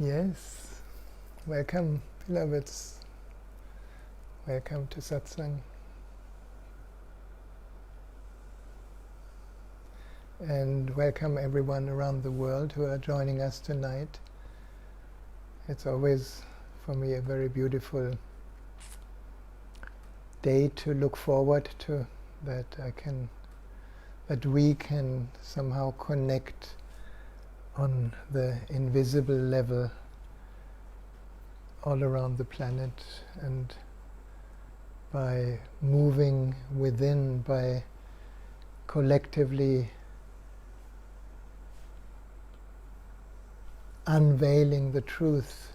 Yes, welcome, beloveds. Welcome to Satsang. And welcome everyone around the world who are joining us tonight. It's always, for me, a very beautiful day to look forward to, that we can somehow connect on the invisible level all around the planet, and by moving within, by collectively unveiling the truth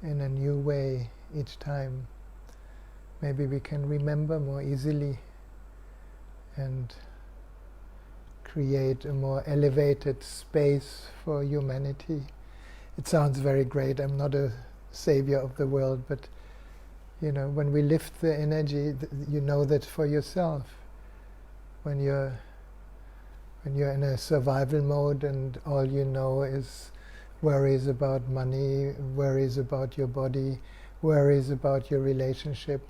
in a new way each time, maybe we can remember more easily and create a more elevated space for humanity. It sounds very great. I'm not a savior of the world, but when we lift the energy, you know that for yourself. When you're in a survival mode and all you know is worries about money, worries about your body, worries about your relationship,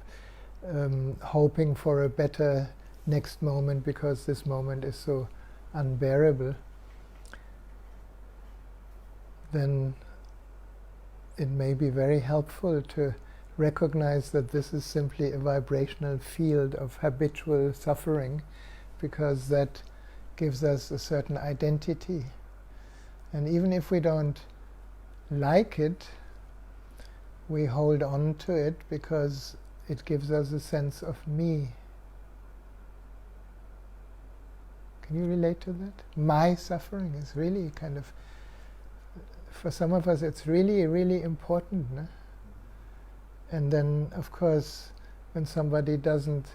hoping for a better next moment because this moment is so unbearable, then it may be very helpful to recognize that this is simply a vibrational field of habitual suffering, because that gives us a certain identity. And even if we don't like it, we hold on to it because it gives us a sense of me. Can you relate to that? My suffering is really kind of, for some of us, it's really, really important. No? And then, of course, when somebody doesn't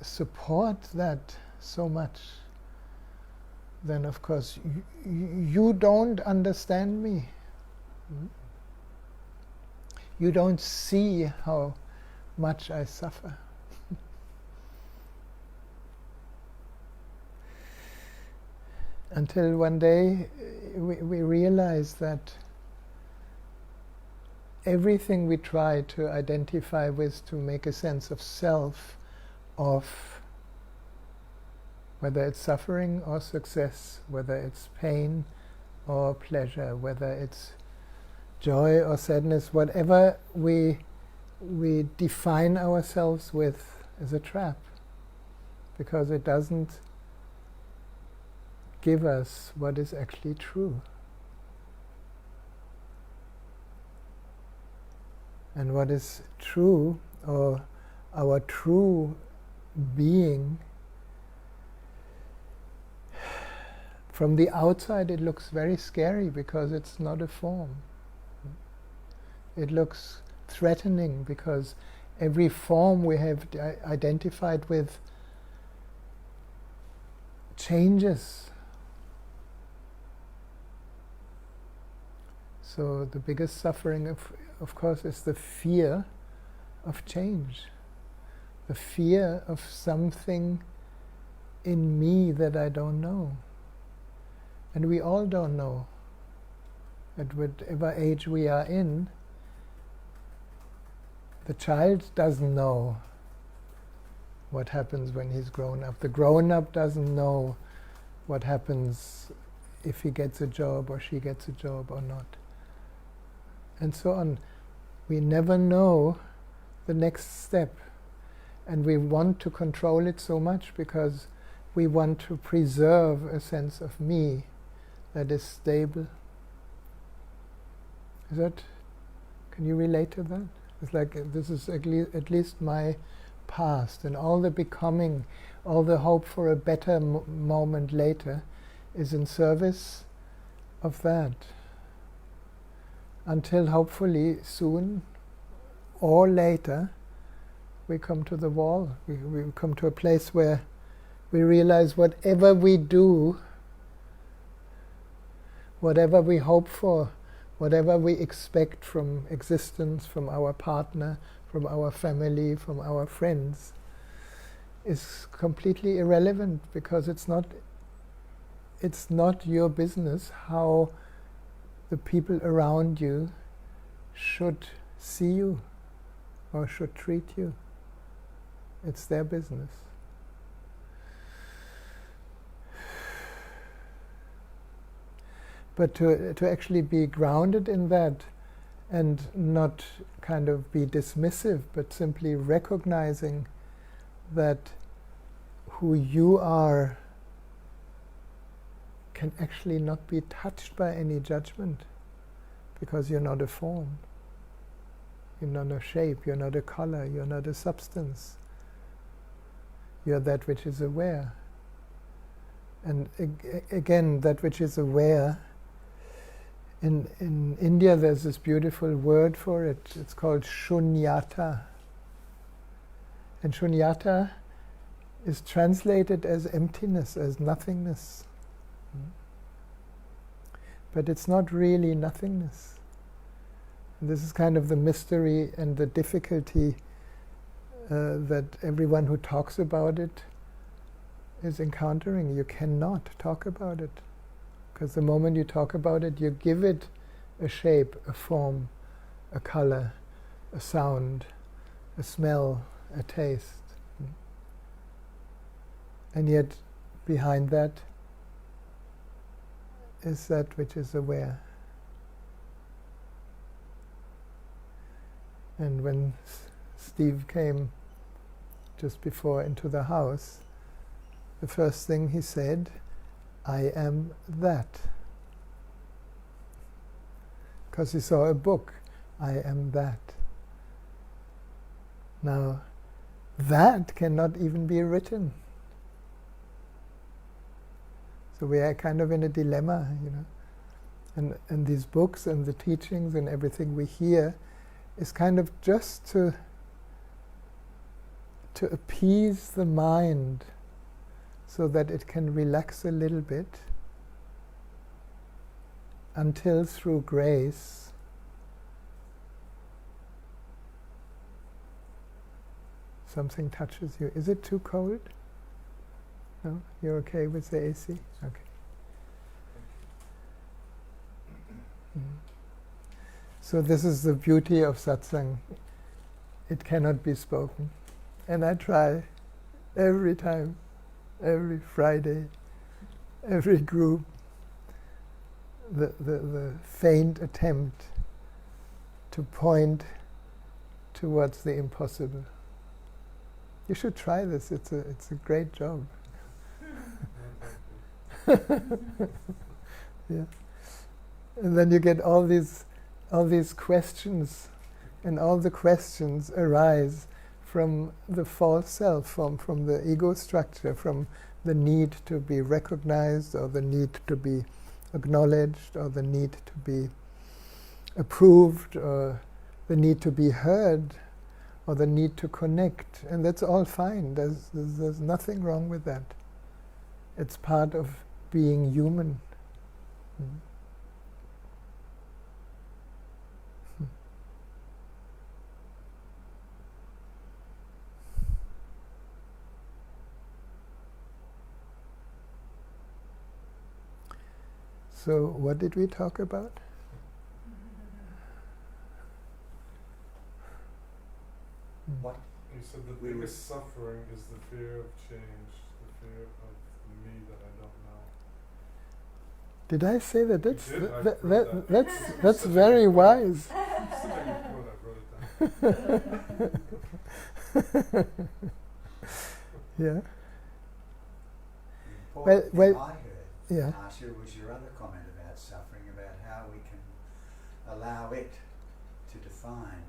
support that so much, then, of course, you don't understand me. You don't see how much I suffer. Until one day we realize that everything we try to identify with, to make a sense of self, of whether it's suffering or success, whether it's pain or pleasure, whether it's joy or sadness, whatever we define ourselves with, is a trap, because it doesn't give us what is actually true. And what is true, or our true being, from the outside it looks very scary because it's not a form. It looks threatening because every form we have identified with changes. So the biggest suffering, of course, is the fear of change, the fear of something in me that I don't know. And we all don't know. At whatever age we are in, the child doesn't know what happens when he's grown up. The grown-up doesn't know what happens if he gets a job or she gets a job or not. And so on. We never know the next step. And we want to control it so much because we want to preserve a sense of me that is stable. Can you relate to that? It's like this is at least my past, and all the becoming, all the hope for a better moment later is in service of that. Until hopefully soon or later we come to the wall. We come to a place where we realize whatever we do, whatever we hope for, whatever we expect from existence, from our partner, from our family, from our friends, is completely irrelevant, because it's not your business how the people around you should see you or should treat you. It's their business. But to actually be grounded in that and not kind of be dismissive, but simply recognizing that who you are can actually not be touched by any judgment, because you're not a form, you're not a shape, you're not a color, you're not a substance. You're that which is aware. And again, that which is aware, in India there's this beautiful word for it. It's called shunyata. And shunyata is translated as emptiness, as nothingness. But it's not really nothingness. And this is kind of the mystery and the difficulty that everyone who talks about it is encountering. You cannot talk about it. Because the moment you talk about it, you give it a shape, a form, a color, a sound, a smell, a taste. And yet, behind that is that which is aware. And when Steve came just before into the house, the first thing he said, "I am that." Because he saw a book, "I am that." Now, that cannot even be written. So we are kind of in a dilemma, And these books and the teachings and everything we hear is kind of just to appease the mind so that it can relax a little bit until through grace something touches you. Is it too cold? No? You're okay with the AC? Okay. So this is the beauty of satsang. It cannot be spoken. And I try every time, every Friday, every group, the faint attempt to point towards the impossible. You should try this. It's a great job. Yeah. And then you get all these questions, and all the questions arise from the false self, from the ego structure, from the need to be recognized, or the need to be acknowledged, or the need to be approved, or the need to be heard, or the need to connect. And that's all fine. There's nothing wrong with that. It's part of being human. So, what did we talk about? What? You said the biggest suffering is the fear of change, the fear of the me that I don't know. Did I say that? Did? That's very wise. I wrote it down. Yeah. Well, Well, I heard, yeah. Asha, was your other comment about suffering, about how we can allow it to define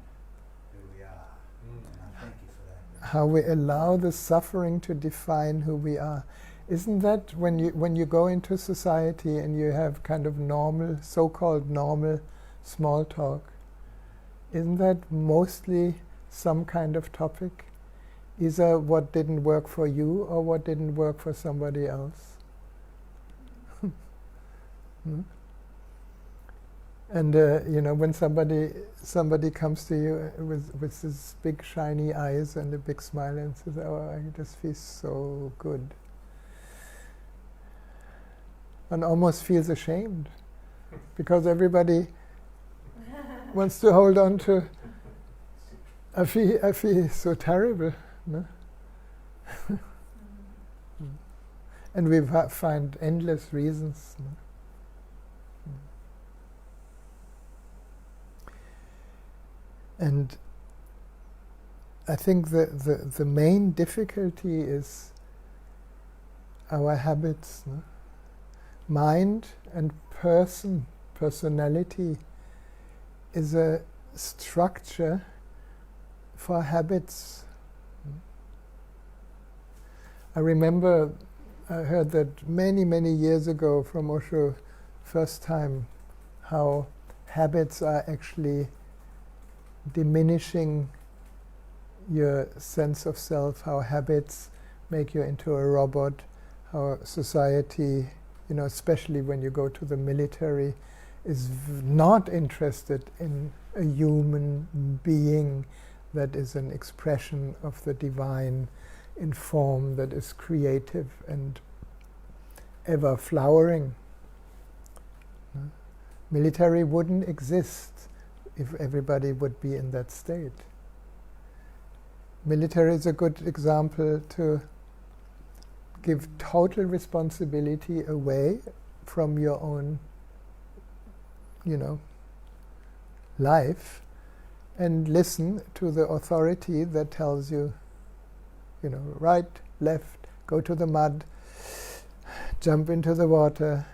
who we are. And I thank you for that. How we allow the suffering to define who we are. Isn't that when you go into society and you have kind of normal, so-called normal small talk, isn't that mostly some kind of topic? Either what didn't work for you or what didn't work for somebody else. And when somebody comes to you with this big shiny eyes and a big smile and says, "Oh, I just feel so good," and almost feels ashamed because everybody wants to hold on to. I feel so terrible, no? And we find endless reasons. No? And I think the main difficulty is our habits. No? Mind and personality is a structure for habits. I remember I heard that many years ago from Osho, first time, how habits are actually diminishing your sense of self, how habits make you into a robot, how society, especially when you go to the military, is not interested in a human being that is an expression of the divine in form, that is creative and ever flowering. Military wouldn't exist if everybody would be in that state. Military is a good example to give total responsibility away from your own, life, and listen to the authority that tells you, right, left, go to the mud, jump into the water,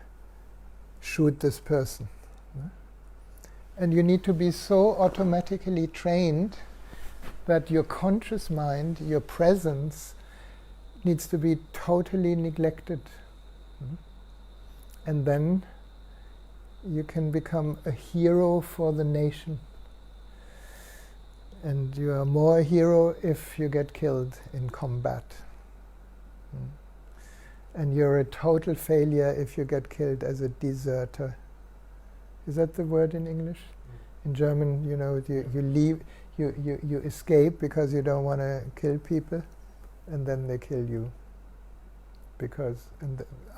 shoot this person. And you need to be so automatically trained that your conscious mind, your presence, needs to be totally neglected. And then you can become a hero for the nation. And you are more a hero if you get killed in combat. And you're a total failure if you get killed as a deserter. Is that the word in English? In German, you leave, you escape because you don't want to kill people, and then they kill you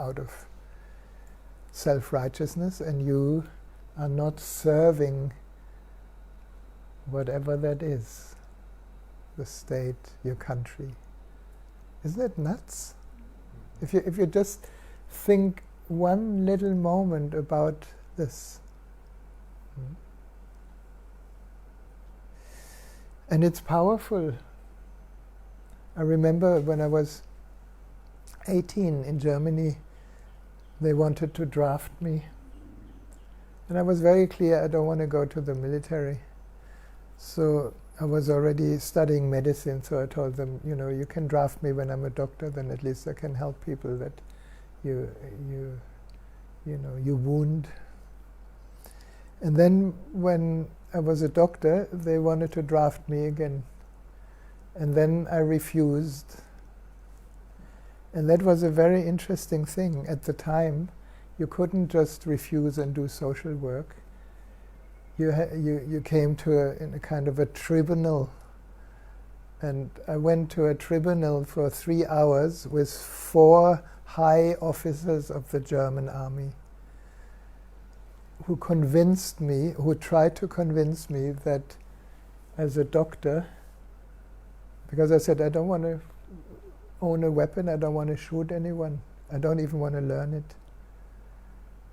out of self-righteousness, and you are not serving whatever that is, the state, your country. Isn't that nuts? If you just think one little moment about this. And it's powerful. I remember when I was 18 in Germany, they wanted to draft me. And I was very clear, I don't want to go to the military. So I was already studying medicine, so I told them, you can draft me when I'm a doctor, then at least I can help people that you wound. And then when I was a doctor, they wanted to draft me again. And then I refused. And that was a very interesting thing. At the time, you couldn't just refuse and do social work. You came to a kind of a tribunal. And I went to a tribunal for 3 hours with 4 high officers of the German army who tried to convince me that as a doctor, because I said, I don't want to own a weapon, I don't want to shoot anyone, I don't even want to learn it.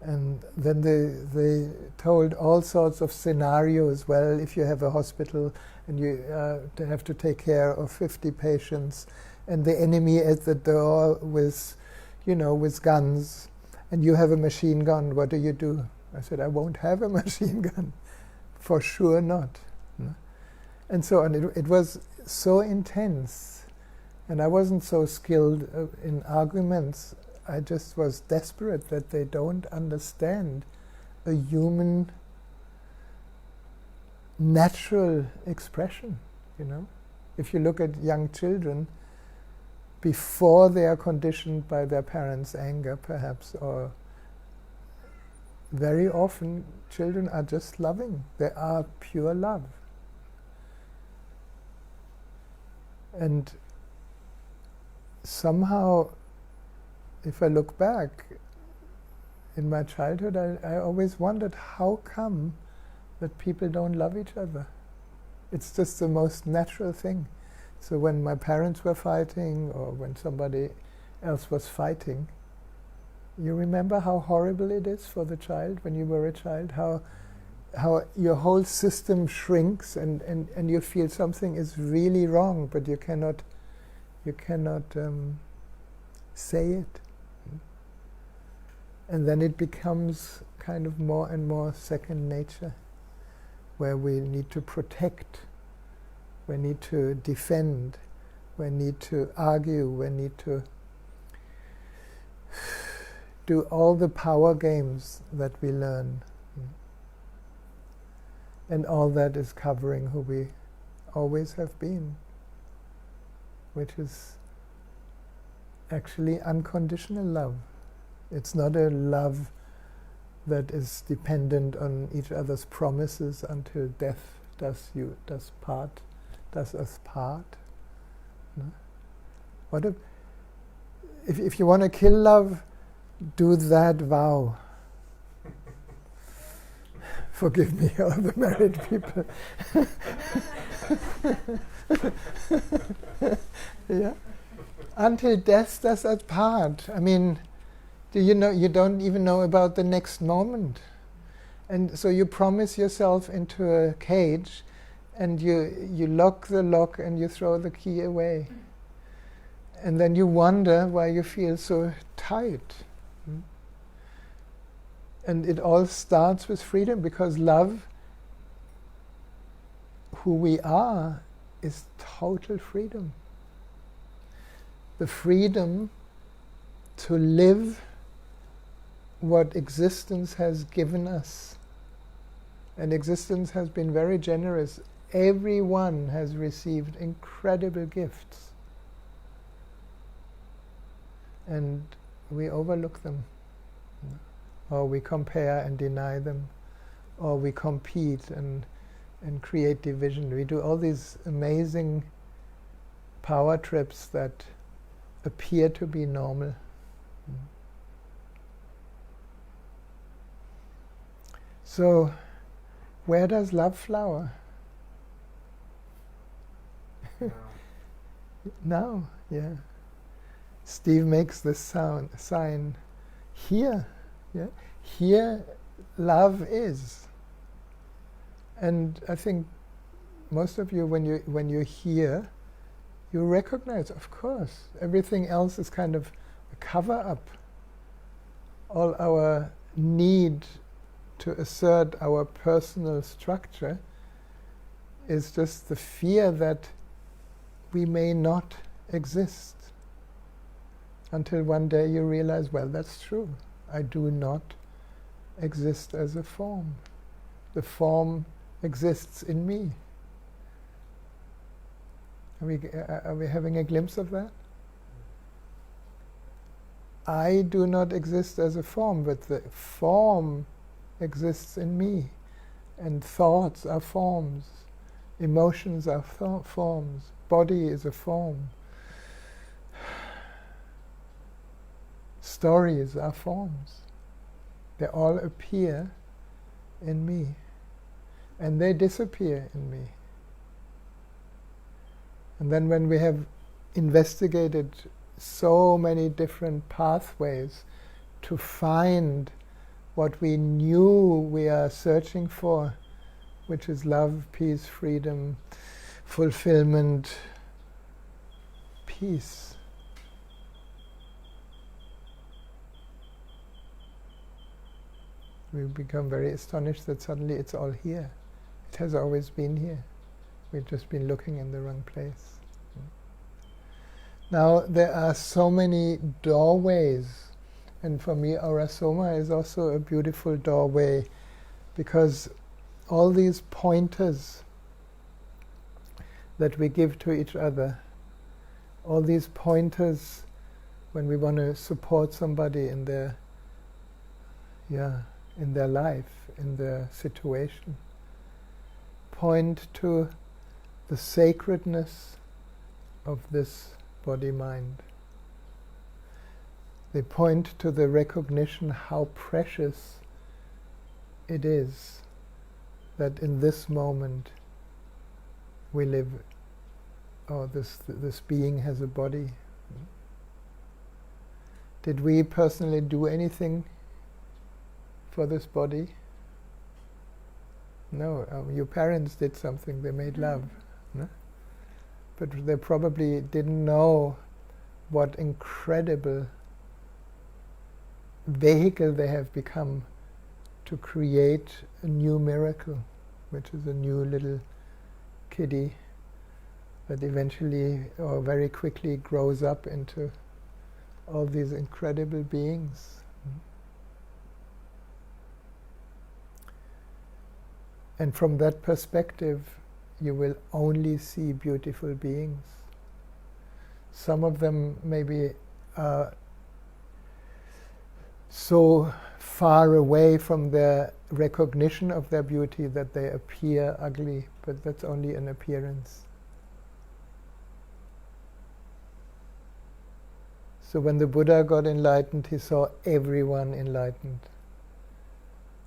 And then they told all sorts of scenarios. Well, if you have a hospital and you have to take care of 50 patients, and the enemy at the door with guns, and you have a machine gun, what do? I said, I won't have a machine gun. For sure not. And so on. It was so intense. And I wasn't so skilled in arguments. I just was desperate that they don't understand a human natural expression, If you look at young children, before they are conditioned by their parents' anger, perhaps, or very often children are just loving. They are pure love. And somehow, if I look back, in my childhood, I always wondered how come that people don't love each other. It's just the most natural thing. So when my parents were fighting, or when somebody else was fighting, you remember how horrible it is for the child when you were a child, how your whole system shrinks and you feel something is really wrong, but you cannot say it. And then it becomes kind of more and more second nature, where we need to protect, we need to defend, we need to argue, we need to do all the power games that we learn. And all that is covering who we always have been, which is actually unconditional love. It's not a love that is dependent on each other's promises until death does us part. No? If you want to kill love, do that vow. Forgive me, all the married people. Yeah. Until death does us part. I mean, do you know, you don't even know about the next moment. And so you promise yourself into a cage, and you lock the lock and you throw the key away. And then you wonder why you feel so tight. And it all starts with freedom, because love, who we are, is total freedom. The freedom to live what existence has given us. And existence has been very generous. Everyone has received incredible gifts. And we overlook them. Or we compare and deny them, or we compete and create division. We do all these amazing power trips that appear to be normal. So, where does love flower? Now, yeah. Steve makes this sign here. Yeah? Here, love is. And I think most of you, when you hear, you recognize, of course, everything else is kind of a cover-up. All our need to assert our personal structure is just the fear that we may not exist. Until one day you realize, well, that's true. I do not exist as a form. The form exists in me. Are we having a glimpse of that? I do not exist as a form, but the form exists in me. And thoughts are forms. Emotions are forms. Body is a form. Stories are forms. They all appear in me. And they disappear in me. And then when we have investigated so many different pathways to find what we knew we are searching for, which is love, peace, freedom, fulfillment, peace. We become very astonished that suddenly it's all here. It has always been here. We've just been looking in the wrong place. Now, there are so many doorways, and for me, Aurasoma is also a beautiful doorway, because all these pointers that we give to each other, all these pointers when we want to support somebody in their life, in their situation, point to the sacredness of this body-mind. They point to the recognition how precious it is that in this moment we live, or this being has a body. Did we personally do anything for this body? No, your parents did something, they made love. No? But they probably didn't know what incredible vehicle they have become to create a new miracle, which is a new little kiddie that eventually or very quickly grows up into all these incredible beings. And from that perspective, you will only see beautiful beings. Some of them maybe are so far away from their recognition of their beauty that they appear ugly, but that's only an appearance. So when the Buddha got enlightened, he saw everyone enlightened.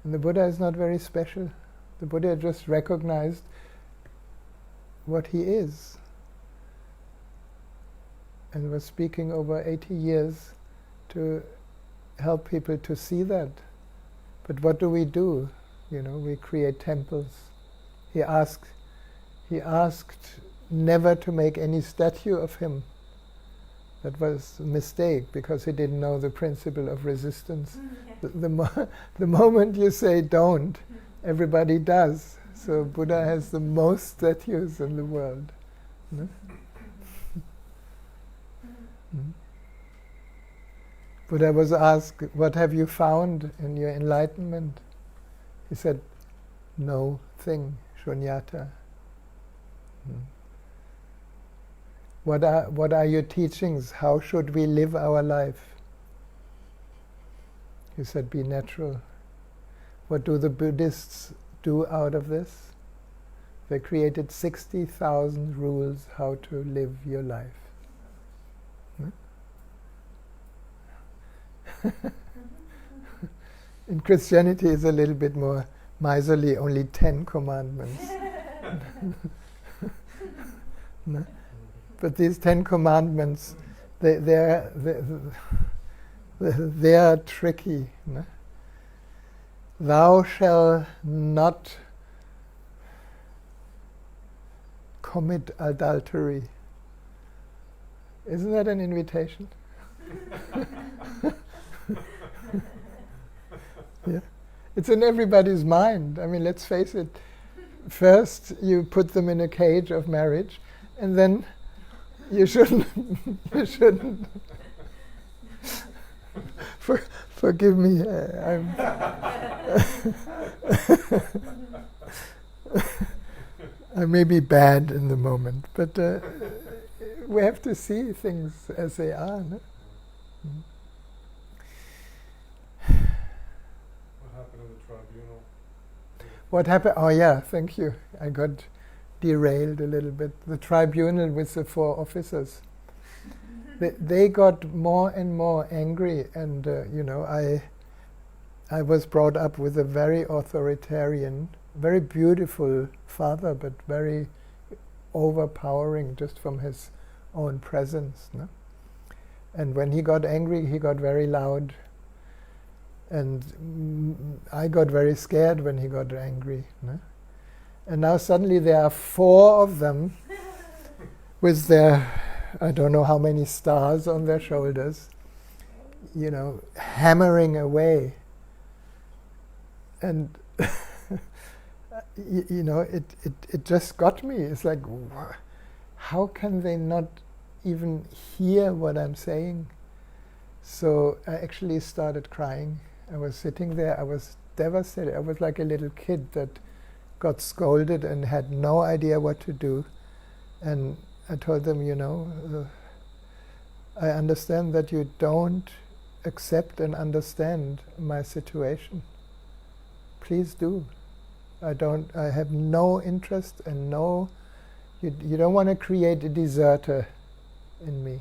And the Buddha is not very special. The Buddha just recognized what he is, and was speaking over 80 years to help people to see that. But what do? We create temples. He asked never to make any statue of him. That was a mistake, because he didn't know the principle of resistance. The moment you say don't, everybody does. So Buddha has the most statues in the world. No? Buddha was asked, what have you found in your enlightenment? He said, no thing, shunyata. What are your teachings? How should we live our life? He said, be natural. What do the Buddhists do out of this? They created 60,000 rules how to live your life. In Christianity it's a little bit more miserly, only 10 commandments. No? But these 10 commandments, they're tricky. No? Thou shalt not commit adultery. Isn't that an invitation? Yeah. It's in everybody's mind. I mean, let's face it. First, you put them in a cage of marriage, and then you shouldn't. Forgive me. I may be bad in the moment, but we have to see things as they are. No? What happened? Oh yeah, thank you. I got derailed a little bit. The tribunal with the 4 officers. They got more and more angry, and I was brought up with a very authoritarian, very beautiful father, but very overpowering just from his own presence. No? And when he got angry, he got very loud. And I got very scared when he got angry. No? And now suddenly there are 4 of them with their, I don't know how many stars on their shoulders, hammering away. And it just got me. It's like, how can they not even hear what I'm saying? So I actually started crying. I was sitting there, I was devastated. I was like a little kid that got scolded and had no idea what to do. And I told them, I understand that you don't accept and understand my situation. Please do. I have no interest and you don't want to create a deserter in me.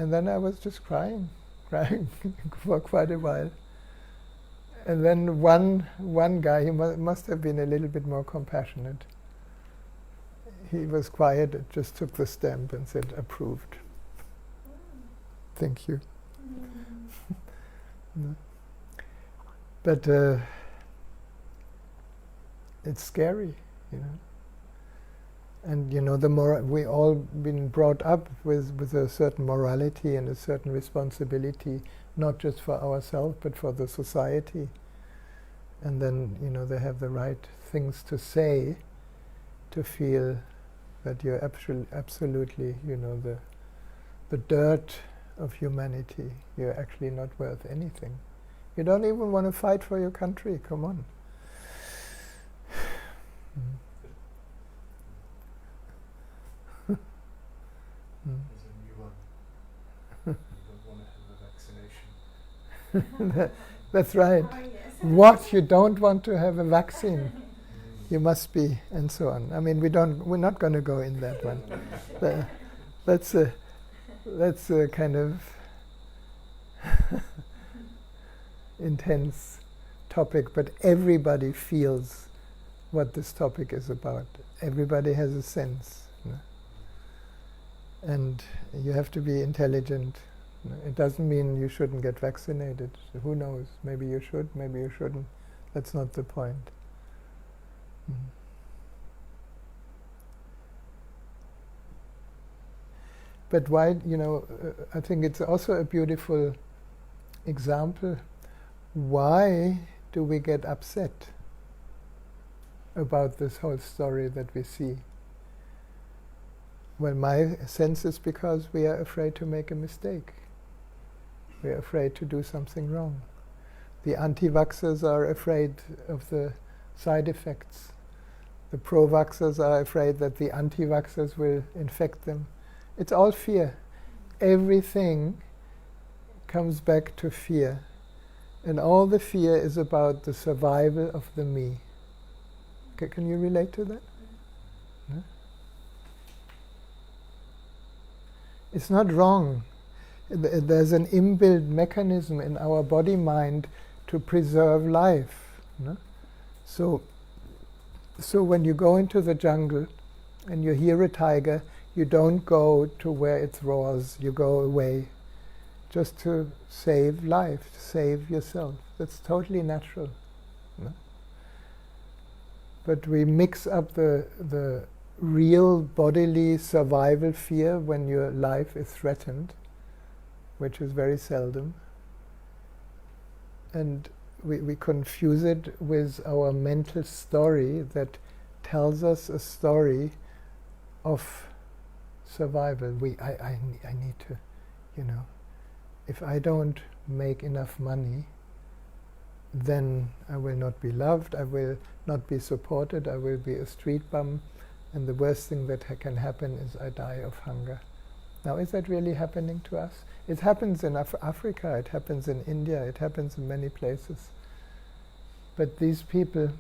And then I was just crying for quite a while. And then one guy, he must have been a little bit more compassionate. He was quiet, just took the stamp and said, approved. Thank you. No. But it's scary, you know. And you know, we all been brought up with a certain morality and a certain responsibility, not just for ourselves but for the society. And then, you know, they have the right things to say to feel that you're absolutely, you know, the dirt of humanity. You're actually not worth anything. You don't even want to fight for your country. Come on. There's a new one. You don't want to have a vaccination. That's right. Oh, yes. What? You don't want to have a vaccine? You must be, and so on. I mean, we're not going to go in that one. That's a kind of intense topic, but everybody feels what this topic is about. Everybody has a sense. You know? And you have to be intelligent. You know? It doesn't mean you shouldn't get vaccinated. Who knows? Maybe you should, maybe you shouldn't. That's not the point. But why, you know, I think it's also a beautiful example. Why do we get upset about this whole story that we see? Well, my sense is because we are afraid to make a mistake. We are afraid to do something wrong. The anti-vaxxers are afraid of the side effects. The pro-vaxxers are afraid that the anti-vaxxers will infect them. It's all fear. Everything comes back to fear. And all the fear is about the survival of the me. Can you relate to that? No? It's not wrong. There's an inbuilt mechanism in our body-mind to preserve life. No? So when you go into the jungle and you hear a tiger, you don't go to where it roars, you go away just to save life, to save yourself. That's totally natural. No? But we mix up the real bodily survival fear when your life is threatened, which is very seldom, and we confuse it with our mental story that tells us a story of survival. I need to, you know, if I don't make enough money, then I will not be loved, I will not be supported, I will be a street bum, and the worst thing that can happen is I die of hunger. Now, is that really happening to us? It happens in Africa, it happens in India, it happens in many places. But these people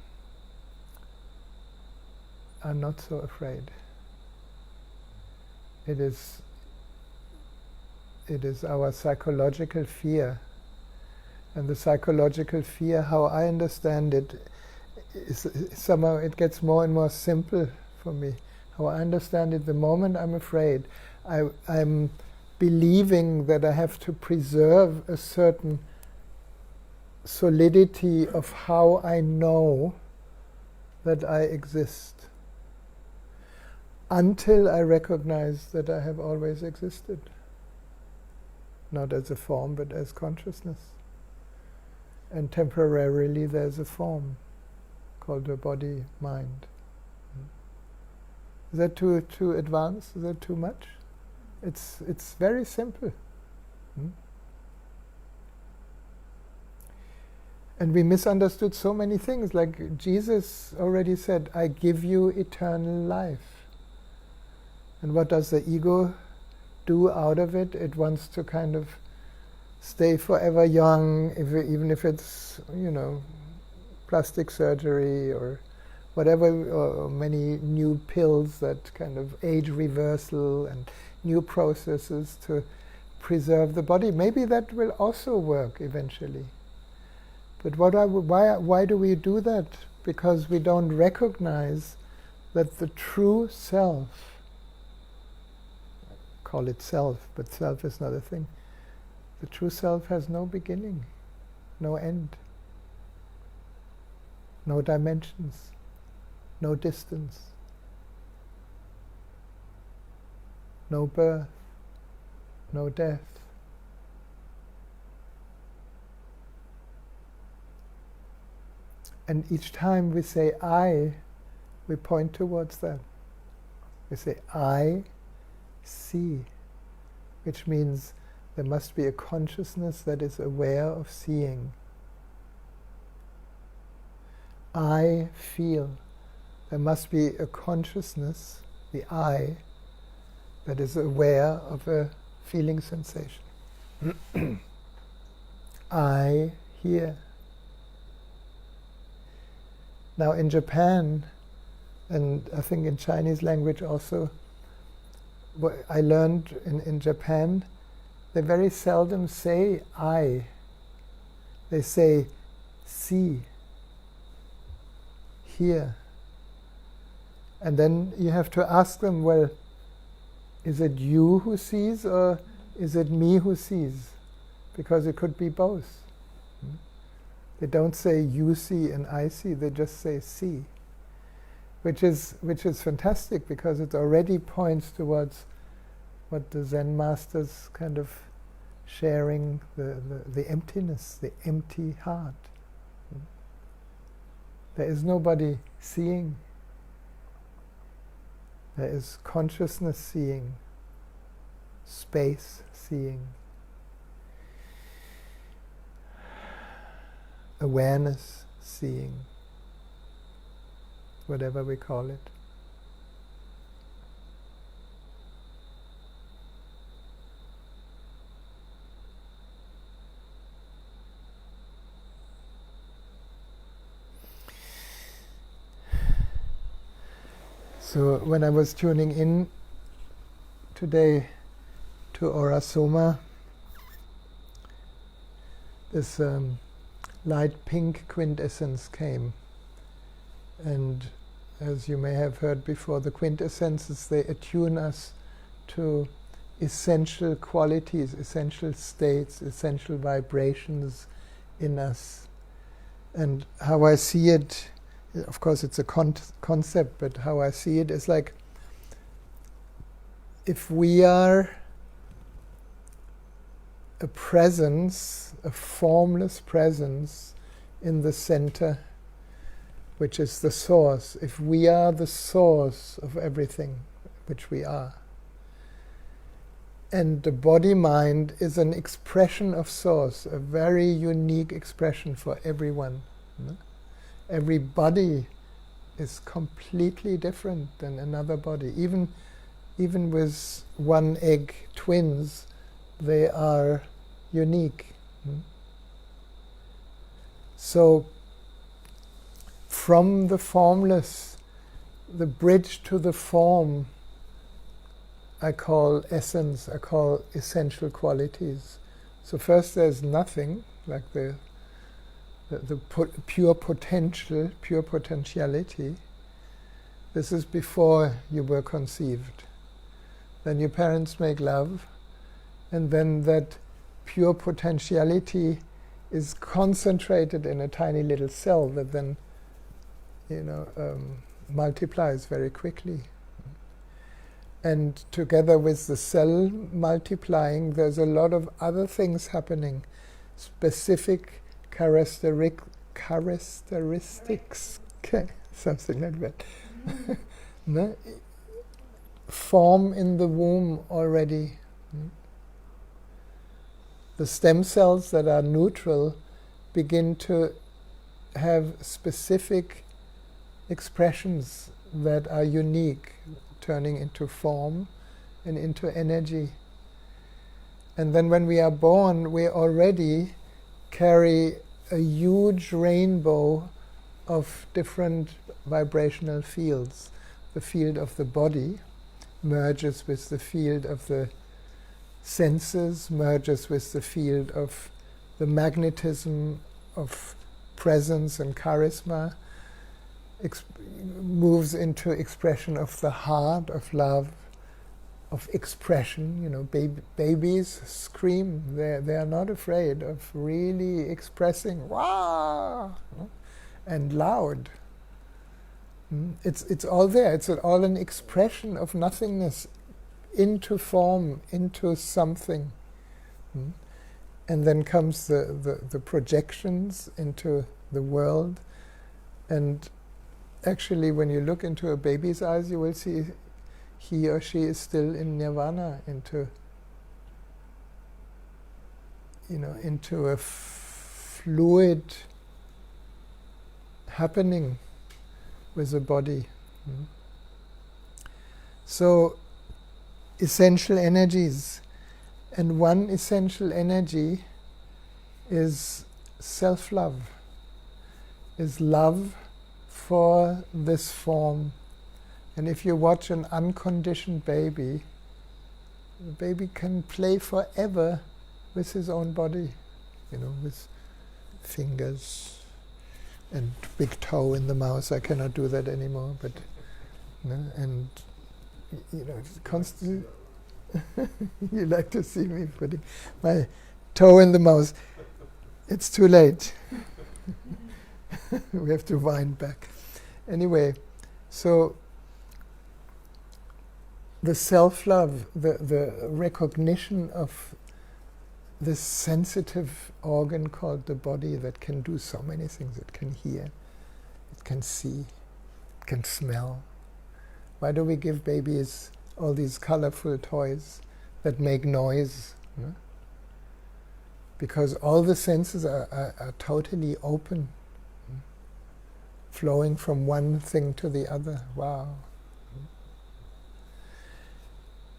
are not so afraid. It is our psychological fear. And the psychological fear, how I understand it, is somehow it gets more and more simple for me. How I understand it, the moment I'm afraid, I'm believing that I have to preserve a certain solidity of how I know that I exist, until I recognize that I have always existed, not as a form but as consciousness. And temporarily there's a form called the body-mind. Is that too advanced? Is that too much? It's very simple. And we misunderstood so many things. Like Jesus already said, I give you eternal life. And what does the ego do out of it? It wants to kind of stay forever young, even if it's, you know, plastic surgery or whatever, or many new pills that kind of age reversal and new processes to preserve the body. Maybe that will also work eventually. But why do we do that? Because we don't recognize that the true self, call it self, but self is not a thing. The true self has no beginning, no end, no dimensions, no distance, no birth, no death. And each time we say I, we point towards that. We say I see, which means there must be a consciousness that is aware of seeing. I feel. There must be a consciousness, the I, that is aware of a feeling sensation. I hear. Now in Japan, and I think in Chinese language also, what I learned in Japan, they very seldom say I. They say see, hear. And then you have to ask them, well, is it you who sees or is it me who sees? Because it could be both. They don't say you see and I see, they just say see. Which is fantastic, because it already points towards what the Zen masters kind of sharing, the emptiness, the empty heart. There is nobody seeing. There is consciousness seeing, space seeing, awareness seeing, whatever we call it. So when I was tuning in today to Ora Soma, this light pink quintessence came. And as you may have heard before, the quintessences, they attune us to essential qualities, essential states, essential vibrations in us. And how I see it, of course it's a concept, but how I see it is like, if we are a presence, a formless presence in the center, which is the source, if we are the source of everything, which we are, and the body-mind is an expression of source, a very unique expression for everyone. Every body is completely different than another body. Even with one egg twins, they are unique. So from the formless, the bridge to the form, I call essence, I call essential qualities. So first there's nothing, like the pure potential, pure potentiality. This is before you were conceived. Then your parents make love, and then that pure potentiality is concentrated in a tiny little cell that then, multiplies very quickly. And together with the cell multiplying, there's a lot of other things happening, specific characteristics, something like that, no? Form in the womb already. The stem cells that are neutral begin to have specific expressions that are unique, turning into form and into energy. And then when we are born, we already carry a huge rainbow of different vibrational fields. The field of the body merges with the field of the senses merges with the field of the magnetism of presence and charisma, moves into expression of the heart, of love, of expression. Babies scream. They are not afraid of really expressing, "Wah!" and loud. It's all there. It's all an expression of nothingness into form, into something. And then comes the projections into the world. And actually, when you look into a baby's eyes, you will see he or she is still in nirvana, into a fluid happening with the body. So, essential energies. And one essential energy is self-love, is love for this form. And if you watch an unconditioned baby, the baby can play forever with his own body, with fingers and big toe in the mouth. I cannot do that anymore, but and constantly. You like to see me putting my toe in the mouth. It's too late. We have to wind back. Anyway, so the self-love, the recognition of this sensitive organ called the body that can do so many things. It can hear, it can see, it can smell. Why do we give babies all these colorful toys that make noise? Because all the senses are totally open, flowing from one thing to the other. Wow.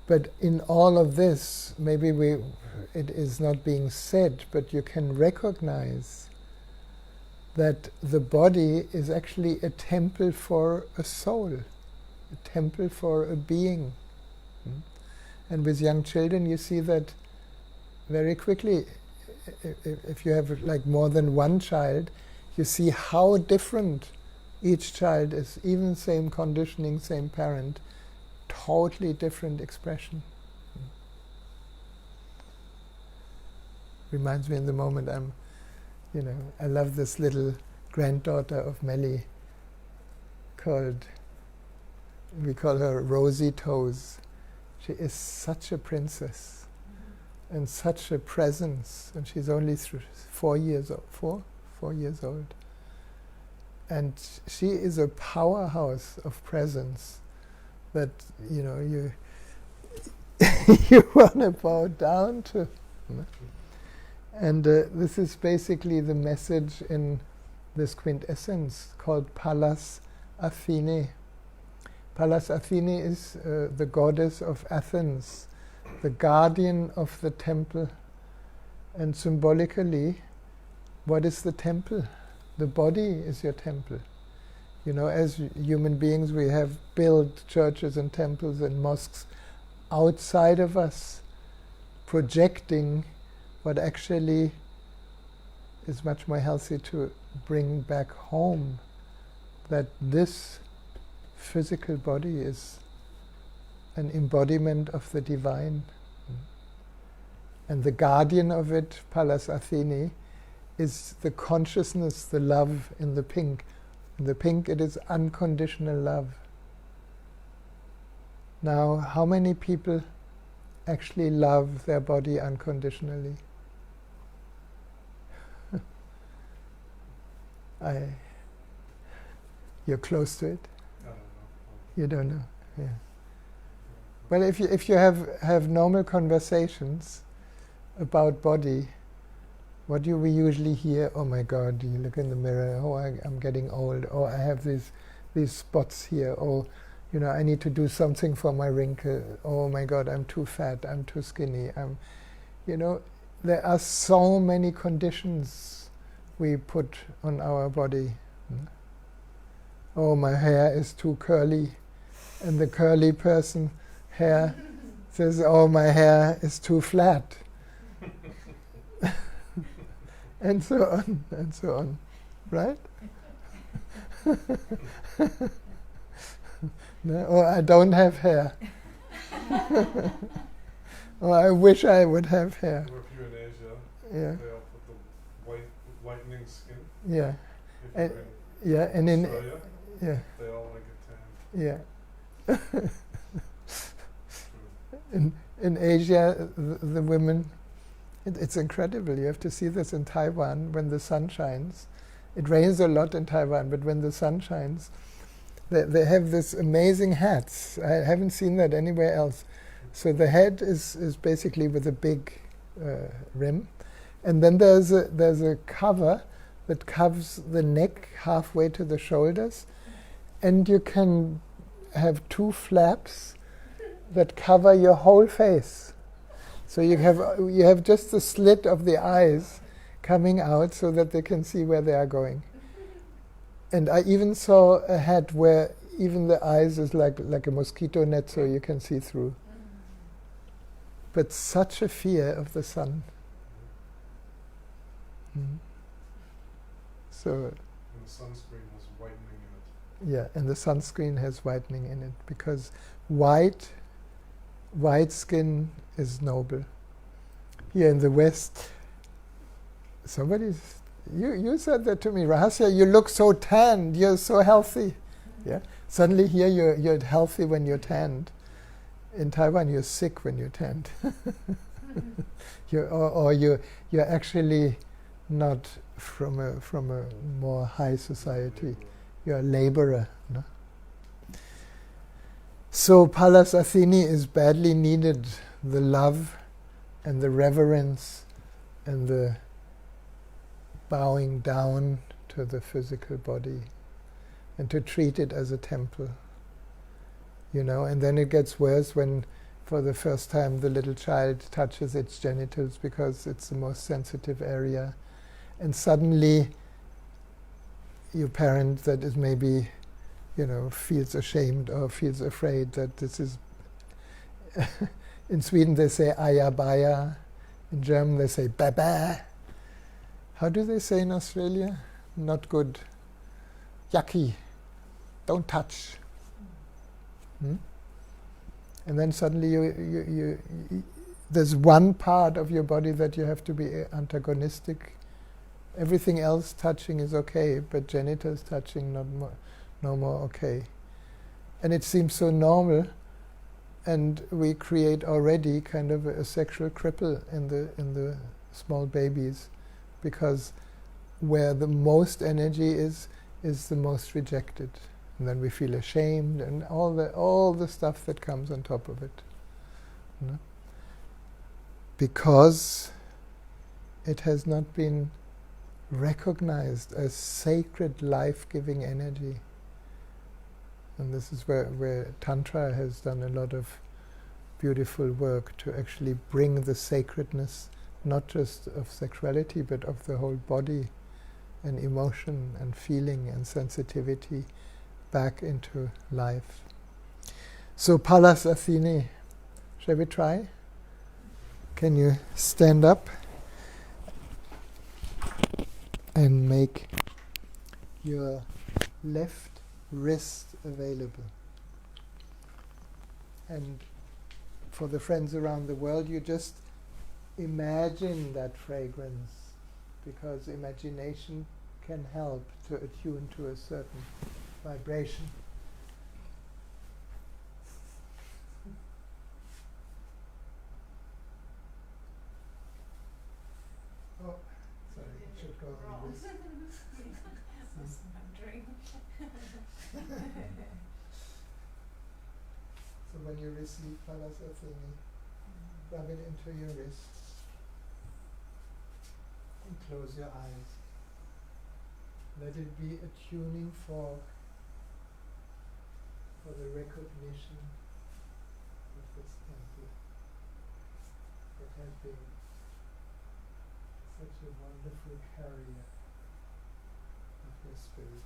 But in all of this, maybe it is not being said, but you can recognize that the body is actually a temple for a soul, a temple for a being. And with young children, you see that very quickly. If you have like more than one child, you see how different each child is. Even same conditioning, same parent, totally different expression. Reminds me in the moment I love this little granddaughter of Melly we call her Rosy Toes. She is such a princess and such a presence, and she's only 4 years old. And she is a powerhouse of presence that you you want to bow down to. And this is basically the message in this quintessence called Pallas Athene. Pallas Athene is the goddess of Athens, the guardian of the temple. And symbolically, what is the temple? The body is your temple. As human beings, we have built churches and temples and mosques outside of us, projecting what actually is much more healthy to bring back home, that this physical body is an embodiment of the divine. And the guardian of it, Pallas Athene, is the consciousness, the love in the pink. In the pink, it is unconditional love. Now, how many people actually love their body unconditionally? You're close to it? I don't know. You don't know? Yeah. Well, if you have normal conversations about body, what do we usually hear? Oh my God, you look in the mirror, oh, I'm getting old, or I have these spots here, or I need to do something for my wrinkle, oh my God, I'm too fat, I'm too skinny, there are so many conditions we put on our body. Oh, my hair is too curly, and the curly person hair says, "Oh, my hair is too flat," and so on and so on, right? No? Or I don't have hair. Or I wish I would have hair. Or if you're in Asia, Yeah, they all put the whitening skin. yeah, If and you're yeah, and in Australia, yeah, they all like it tan. yeah. In Asia, the women, it's incredible. You have to see this in Taiwan when the sun shines. It rains a lot in Taiwan, but when the sun shines, they have this amazing hats. I haven't seen that anywhere else. So the head is basically with a big rim, and then there's a cover that covers the neck halfway to the shoulders, and you can have two flaps that cover your whole face. So you have just the slit of the eyes coming out so that they can see where they are going. And I even saw a hat where even the eyes is like a mosquito net, so you can see through. But such a fear of the sun. So And the sunscreen has whitening in it. yeah, and the sunscreen has whitening in it because white skin is noble. Here in the West, you said that to me, Rahasya, you look so tanned, you're so healthy. Yeah. Suddenly here you're healthy when you're tanned. In Taiwan you're sick when you're tanned. You're actually not from a more high society. You're a laborer. No? So Pallas Athene is badly needed. The love and the reverence and the bowing down to the physical body and to treat it as a temple. And then it gets worse when for the first time the little child touches its genitals because it's the most sensitive area, and suddenly your parent that is maybe feels ashamed or feels afraid that this is in Sweden they say ayabaya, in German they say baba. How do they say in Australia? Not good. Yucky. Don't touch. And then suddenly you there's one part of your body that you have to be antagonistic. Everything else touching is okay, but genitals touching no more okay. And it seems so normal, and we create already kind of a sexual cripple in the small babies, because where the most energy is the most rejected. And then we feel ashamed and all the stuff that comes on top of it. Because it has not been recognized as sacred life-giving energy. And this is where Tantra has done a lot of beautiful work to actually bring the sacredness, not just of sexuality, but of the whole body and emotion and feeling and sensitivity back into life. So Pallas Athene, shall we try? Can you stand up and make your left wrist available? And for the friends around the world, you just imagine that fragrance, because imagination can help to attune to a certain vibration. Oh, sorry, it should go on this. So when you receive Pallas Athene, rub it into your wrists and close your eyes. Let it be a tuning fork for the recognition of this temple that has been such a wonderful carrier of your spirit.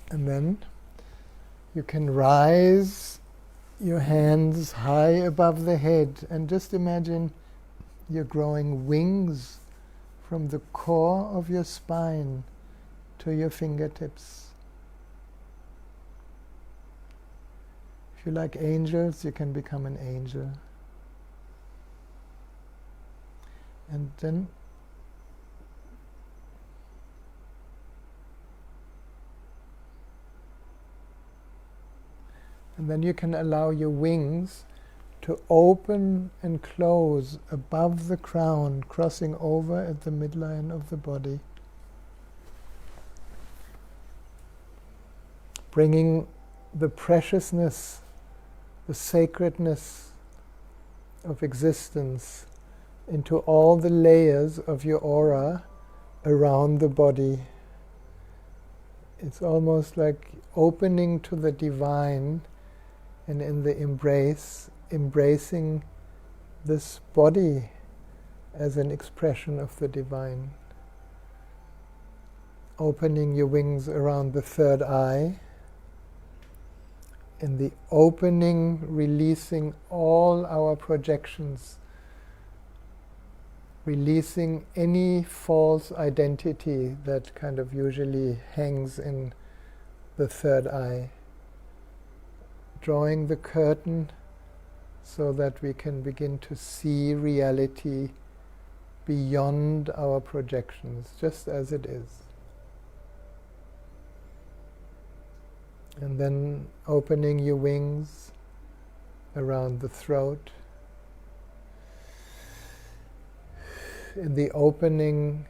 And then you can rise your hands high above the head and just imagine you're growing wings from the core of your spine to your fingertips. If you like angels, you can become an angel. And then you can allow your wings to open and close above the crown, crossing over at the midline of the body, bringing the preciousness, the sacredness of existence into all the layers of your aura around the body. It's almost like opening to the divine, and in the embrace, embracing this body as an expression of the divine. Opening your wings around the third eye. In the opening, releasing all our projections, releasing any false identity that kind of usually hangs in the third eye. Drawing the curtain so that we can begin to see reality beyond our projections, just as it is. And then opening your wings around the throat. In the opening,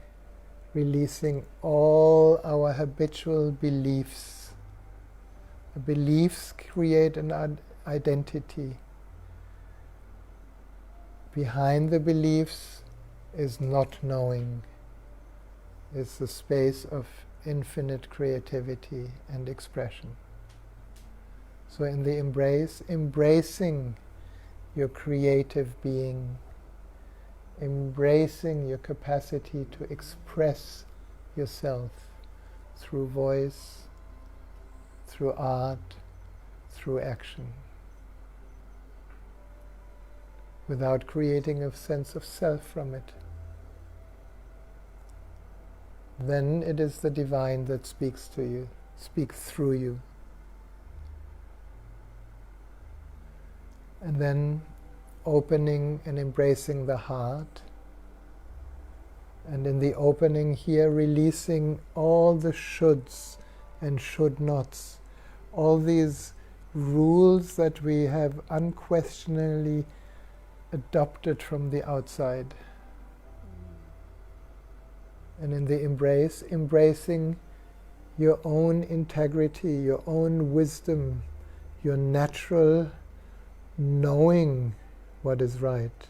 releasing all our habitual beliefs. The beliefs create an identity. Behind the beliefs is not knowing. It's the space of infinite creativity and expression. So in the embrace, embracing your creative being, embracing your capacity to express yourself through voice, through art, through action, without creating a sense of self from it. Then it is the divine that speaks to you, speaks through you. And then opening and embracing the heart. And in the opening here, releasing all the shoulds and should nots, all these rules that we have unquestionably adopted from the outside. And in the embrace, embracing your own integrity, your own wisdom, your natural knowing what is right.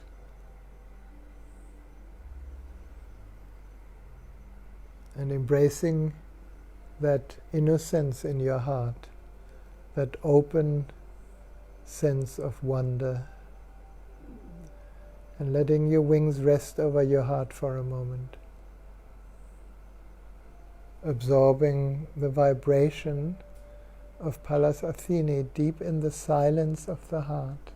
And embracing that innocence in your heart, that open sense of wonder, and letting your wings rest over your heart for a moment, absorbing the vibration of Pallas Athene deep in the silence of the heart.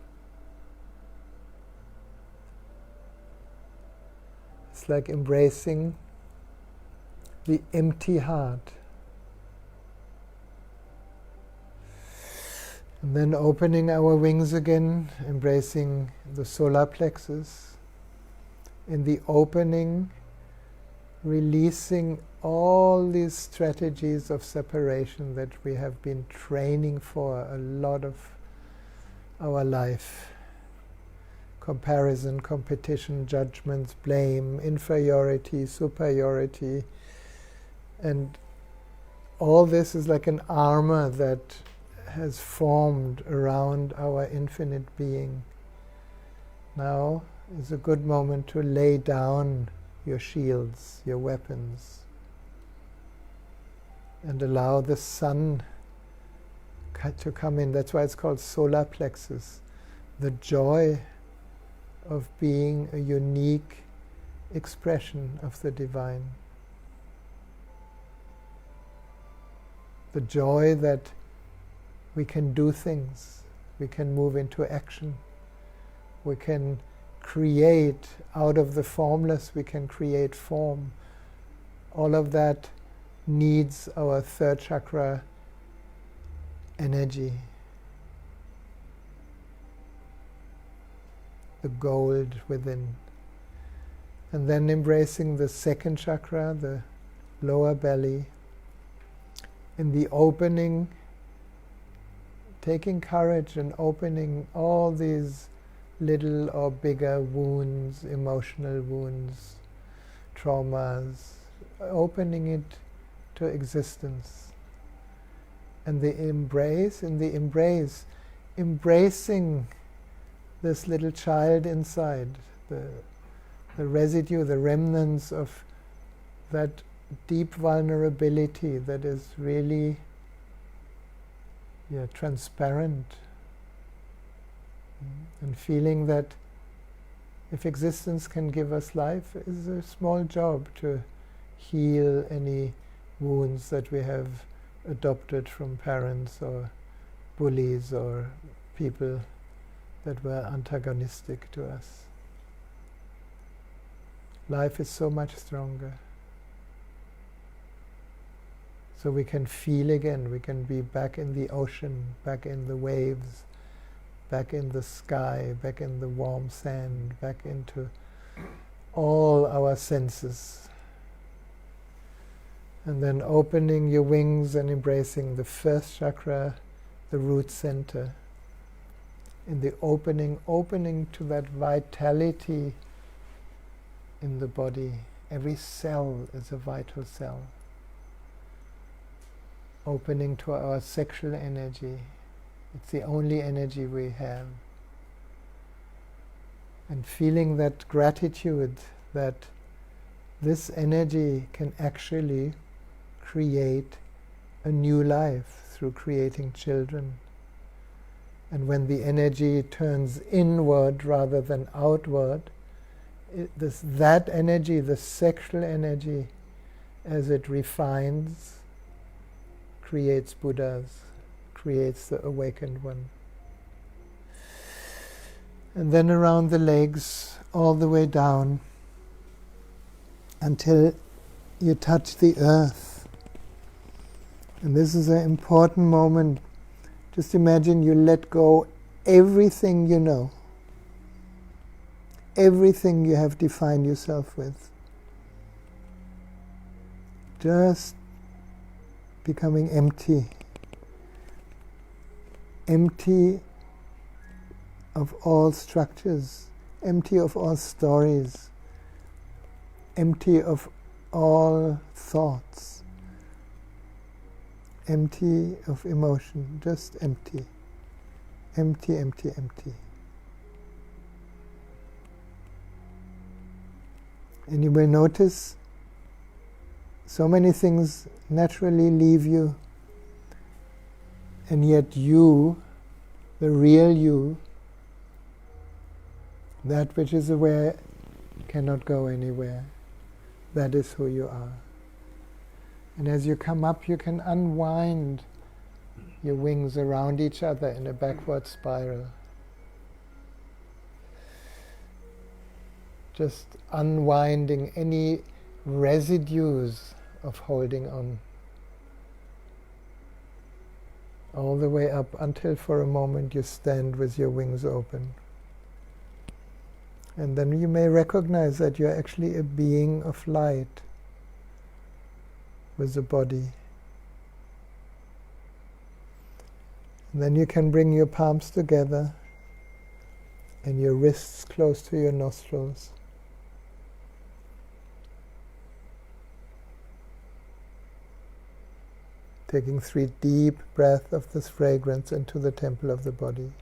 It's like embracing the empty heart. And then opening our wings again, embracing the solar plexus. In the opening, releasing all these strategies of separation that we have been training for a lot of our life. Comparison, competition, judgments, blame, inferiority, superiority. And all this is like an armor that has formed around our infinite being. Now is a good moment to lay down your shields, your weapons, and allow the sun to come in. That's why it's called solar plexus. The joy of being a unique expression of the divine. the joy that we can do things, we can move into action, we can create out of the formless, we can create form. All of that needs our third chakra energy. The gold within. And then embracing the second chakra, the lower belly. In the opening, taking courage and opening all these little or bigger wounds, emotional wounds, traumas, opening it to existence. And in the embrace, embracing this little child inside, the residue, the remnants of that deep vulnerability that is really transparent. And feeling that if existence can give us life, it is a small job to heal any wounds that we have adopted from parents or bullies or people that were antagonistic to us. Life is so much stronger. So we can feel again, we can be back in the ocean, back in the waves, back in the sky, back in the warm sand, back into all our senses. And then opening your wings and embracing the first chakra, the root center. In the opening to that vitality in the body. Every cell is a vital cell. Opening to our sexual energy. It's the only energy we have. And feeling that gratitude that this energy can actually create a new life through creating children. And when the energy turns inward rather than outward, that energy, the sexual energy, as it refines, creates Buddhas, creates the awakened one. And then around the legs, all the way down, until you touch the earth. And this is an important moment. Just imagine you let go everything you know, everything you have defined yourself with. Just becoming empty. Empty of all structures, empty of all stories, empty of all thoughts, empty of emotion, just empty. Empty, empty, empty. And you will notice so many things naturally leave you, and yet you, the real you, that which is aware, cannot go anywhere. That is who you are. And as you come up, you can unwind your wings around each other in a backward spiral. Just unwinding any residues of holding on. All the way up until for a moment you stand with your wings open. And then you may recognize that you're actually a being of light with a body. And then you can bring your palms together and your wrists close to your nostrils. Taking 3 deep breaths of this fragrance into the temple of the body.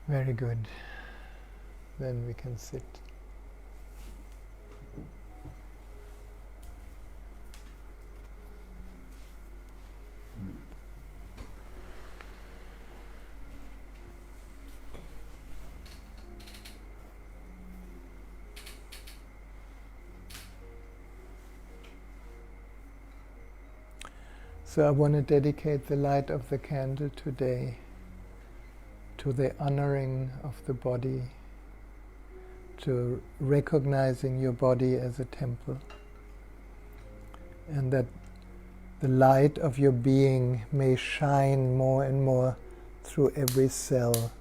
Very good. Then we can sit. So I want to dedicate the light of the candle today to the honoring of the body, to recognizing your body as a temple, and that the light of your being may shine more and more through every cell.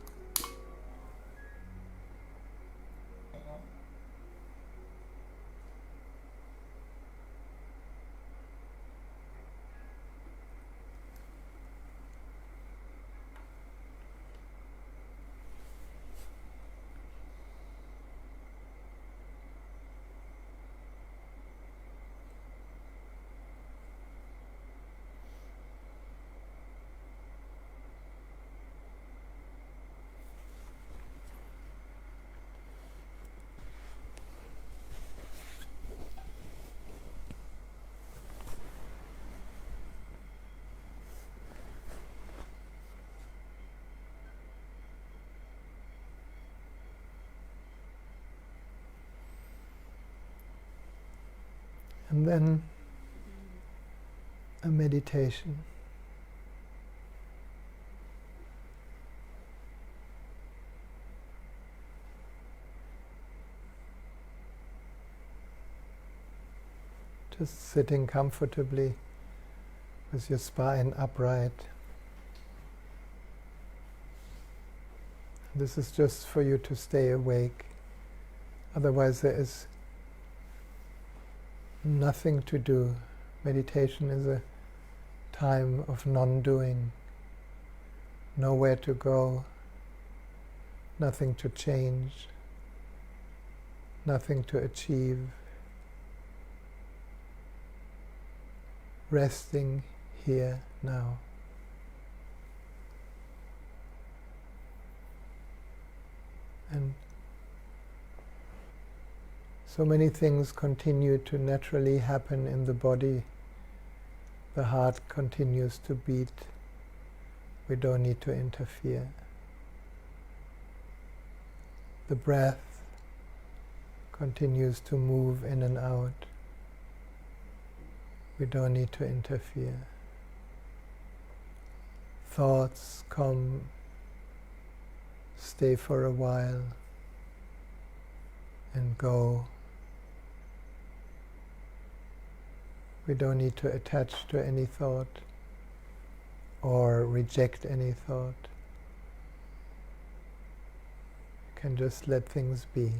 And then a meditation. Just sitting comfortably with your spine upright. This is just for you to stay awake. Otherwise there is nothing to do. Meditation is a time of non-doing, nowhere to go, nothing to change, nothing to achieve. Resting here now. And so many things continue to naturally happen in the body. The heart continues to beat. We don't need to interfere. The breath continues to move in and out. We don't need to interfere. Thoughts come, stay for a while, and go. We don't need to attach to any thought or reject any thought. We can just let things be.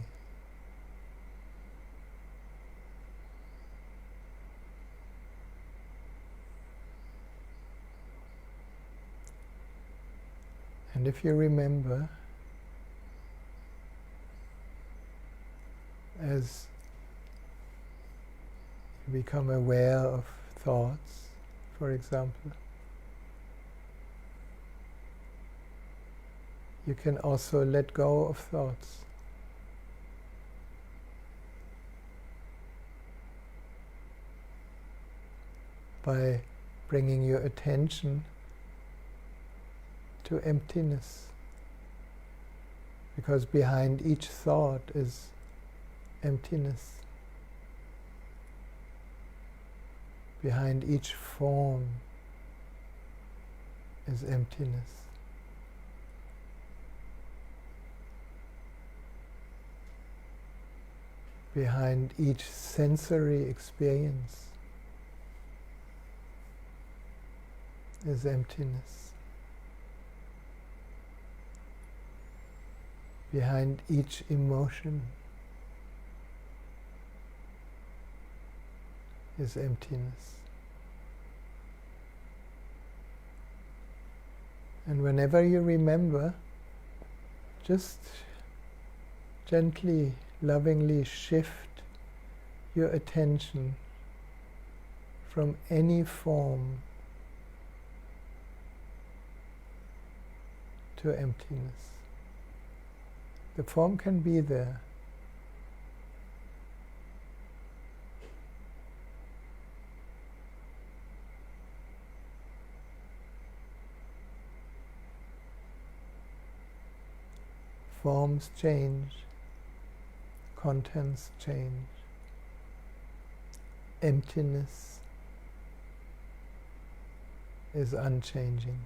And if you remember, as you become aware of thoughts, for example, you can also let go of thoughts. By bringing your attention to emptiness, because behind each thought is emptiness. Behind each form is emptiness. Behind each sensory experience is emptiness. Behind each emotion is emptiness. And whenever you remember, just gently, lovingly shift your attention from any form to emptiness. The form can be there. Forms change, contents change, emptiness is unchanging.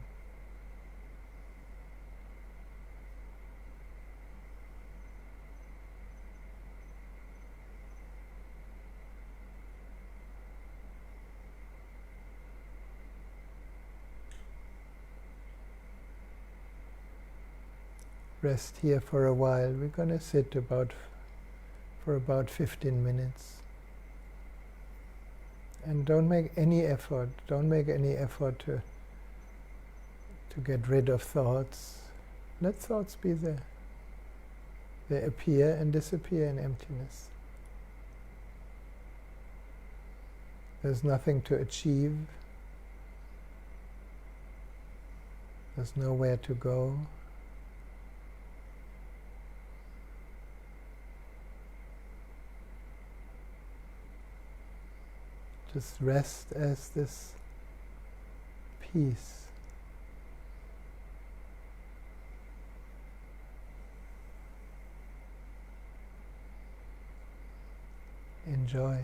Rest here for a while. We're going to sit for about 15 minutes. And don't make any effort. Don't make any effort to get rid of thoughts. Let thoughts be there. They appear and disappear in emptiness. There's nothing to achieve. There's nowhere to go. Just rest as this peace. Enjoy.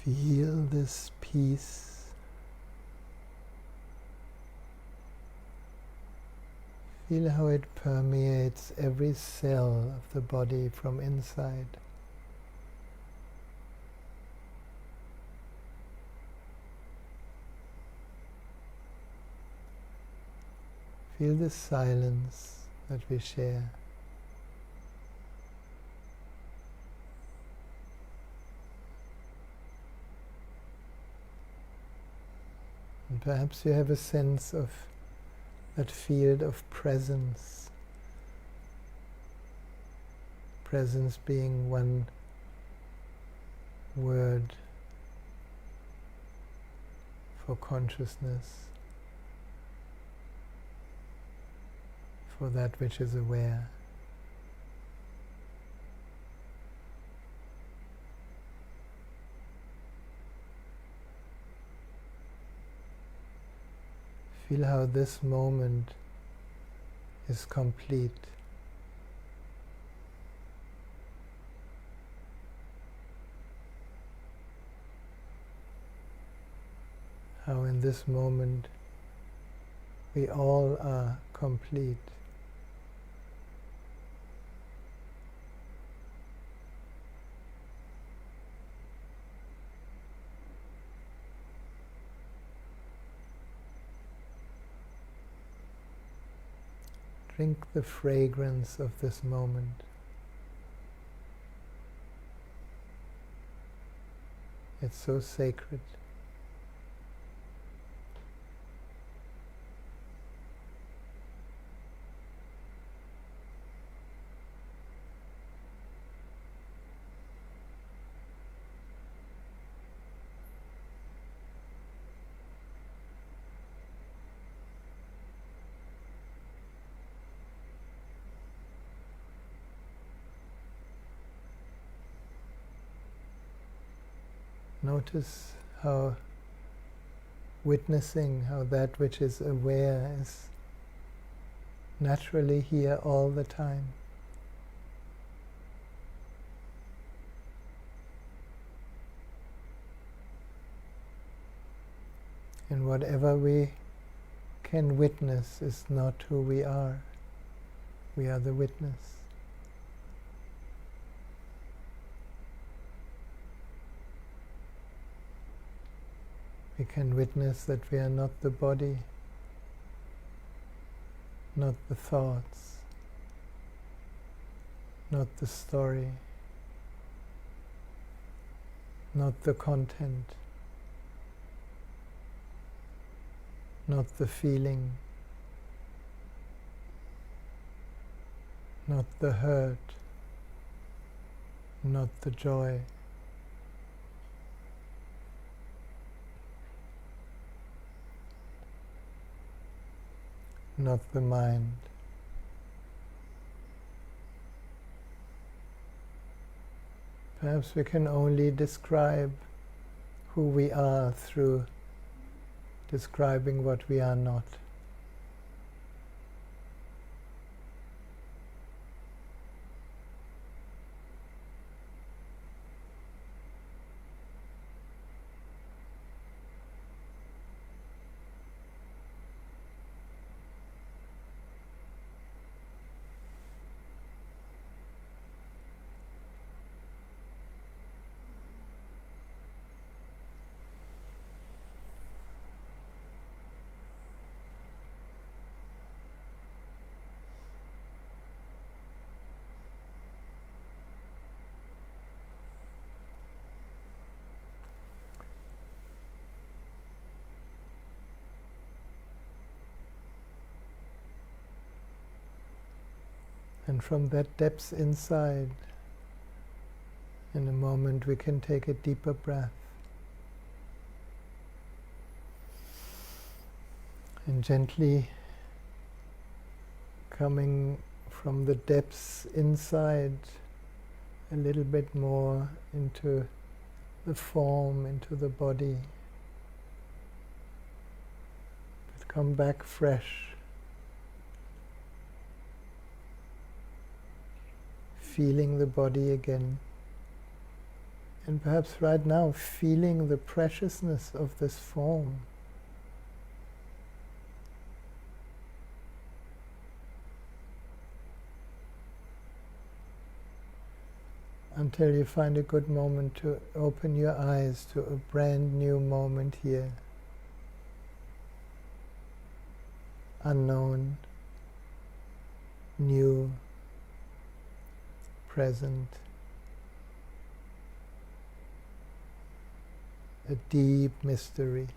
Feel this peace. Feel how it permeates every cell of the body from inside. Feel the silence that we share. And perhaps you have a sense of that field of presence. Presence being one word for consciousness, for that which is aware. Feel how this moment is complete. How in this moment we all are complete. Drink the fragrance of this moment. It's so sacred. Notice how witnessing how that which is aware is naturally here all the time. And whatever we can witness is not who we are. We are the witness. We can witness that we are not the body, not the thoughts, not the story, not the content, not the feeling, not the hurt, not the joy. Not the mind. Perhaps we can only describe who we are through describing what we are not. And from that depth inside, in a moment we can take a deeper breath. And gently coming from the depths inside a little bit more into the form, into the body. But come back fresh. Feeling the body again. And perhaps right now feeling the preciousness of this form. Until you find a good moment to open your eyes to a brand new moment here. Unknown, new, present. A deep mystery.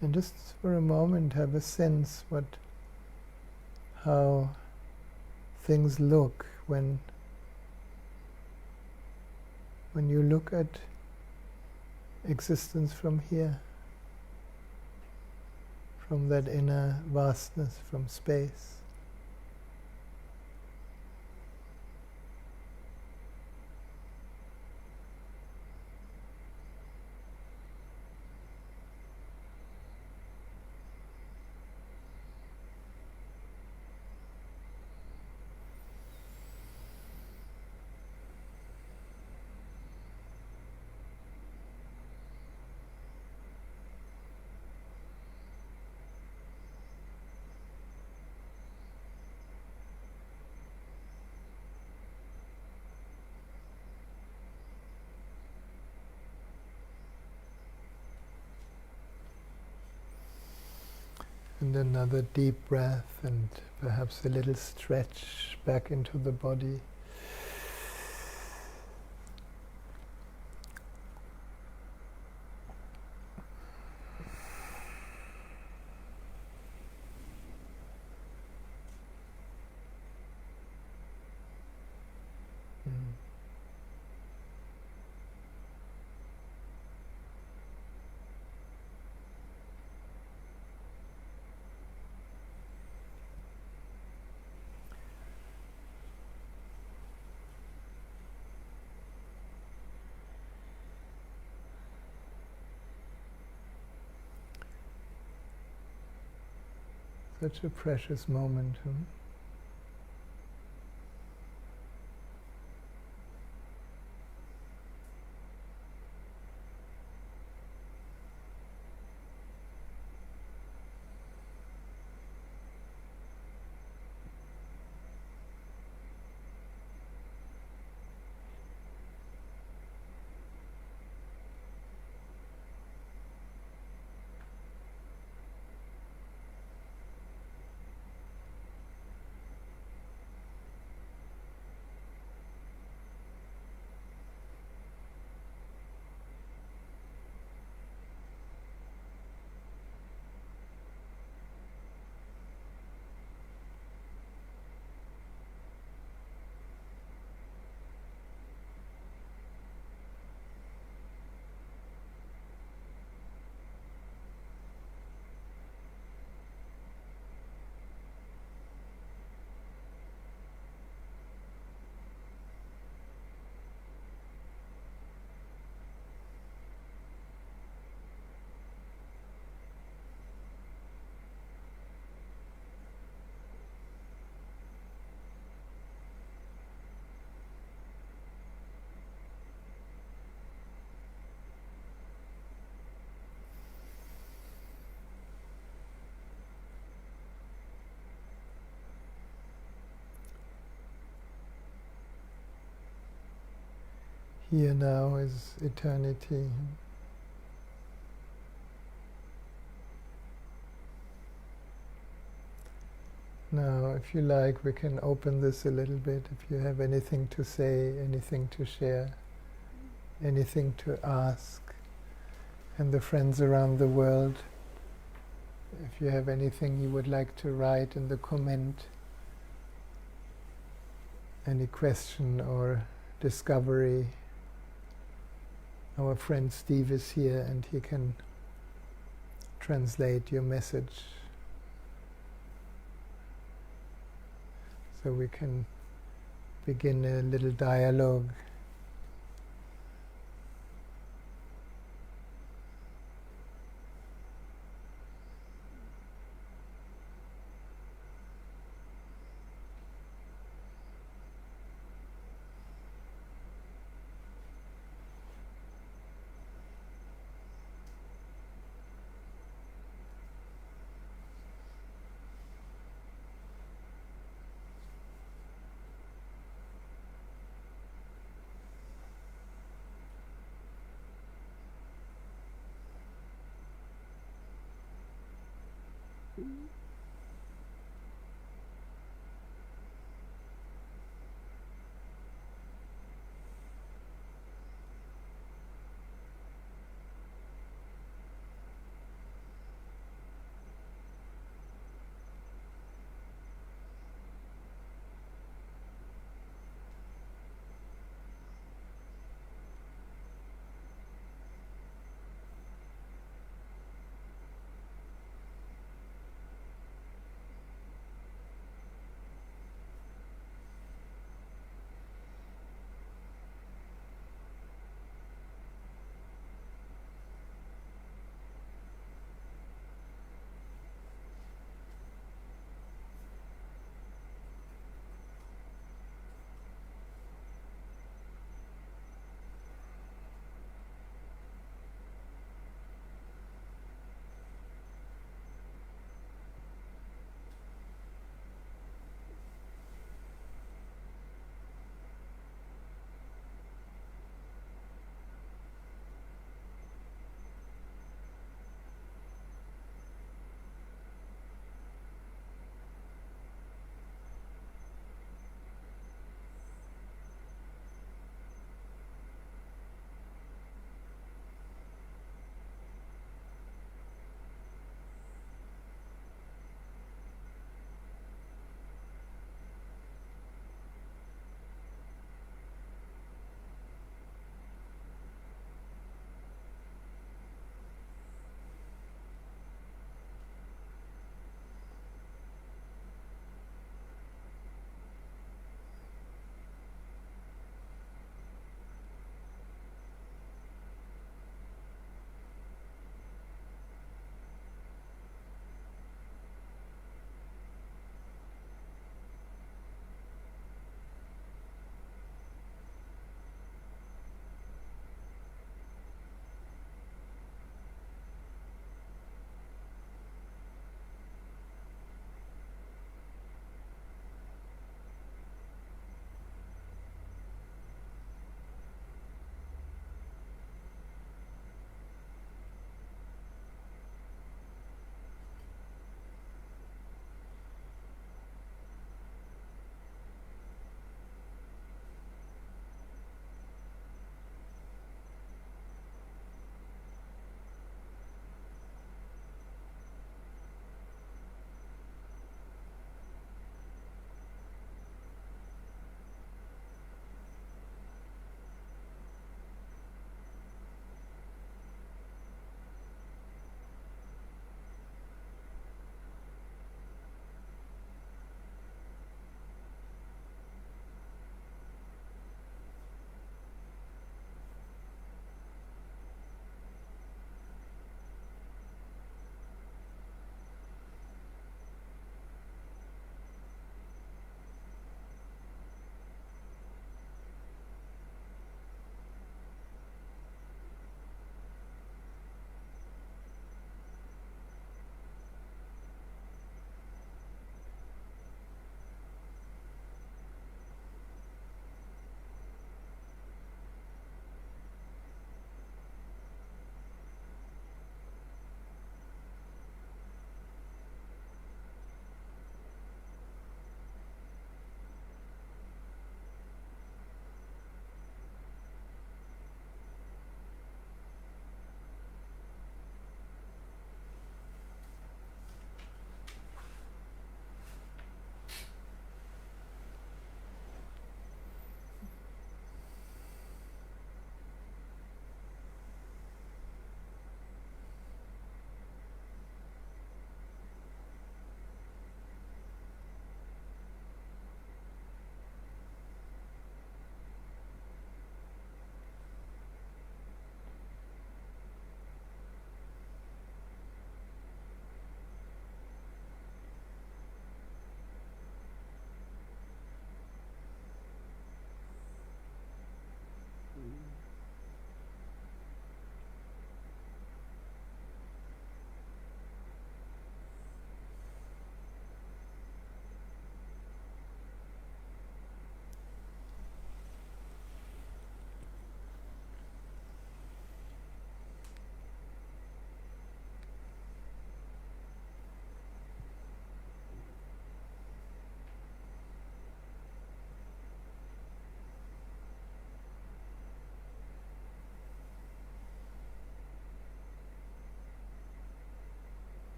And just for a moment have a sense how things look when you look at existence from here, from that inner vastness, from space. And another deep breath and perhaps a little stretch back into the body. Such a precious moment. Here now is eternity. Now, if you like, we can open this a little bit. If you have anything to say, anything to share, anything to ask, and the friends around the world, if you have anything you would like to write in the comment, any question or discovery, our friend Steve is here and he can translate your message. So we can begin a little dialogue.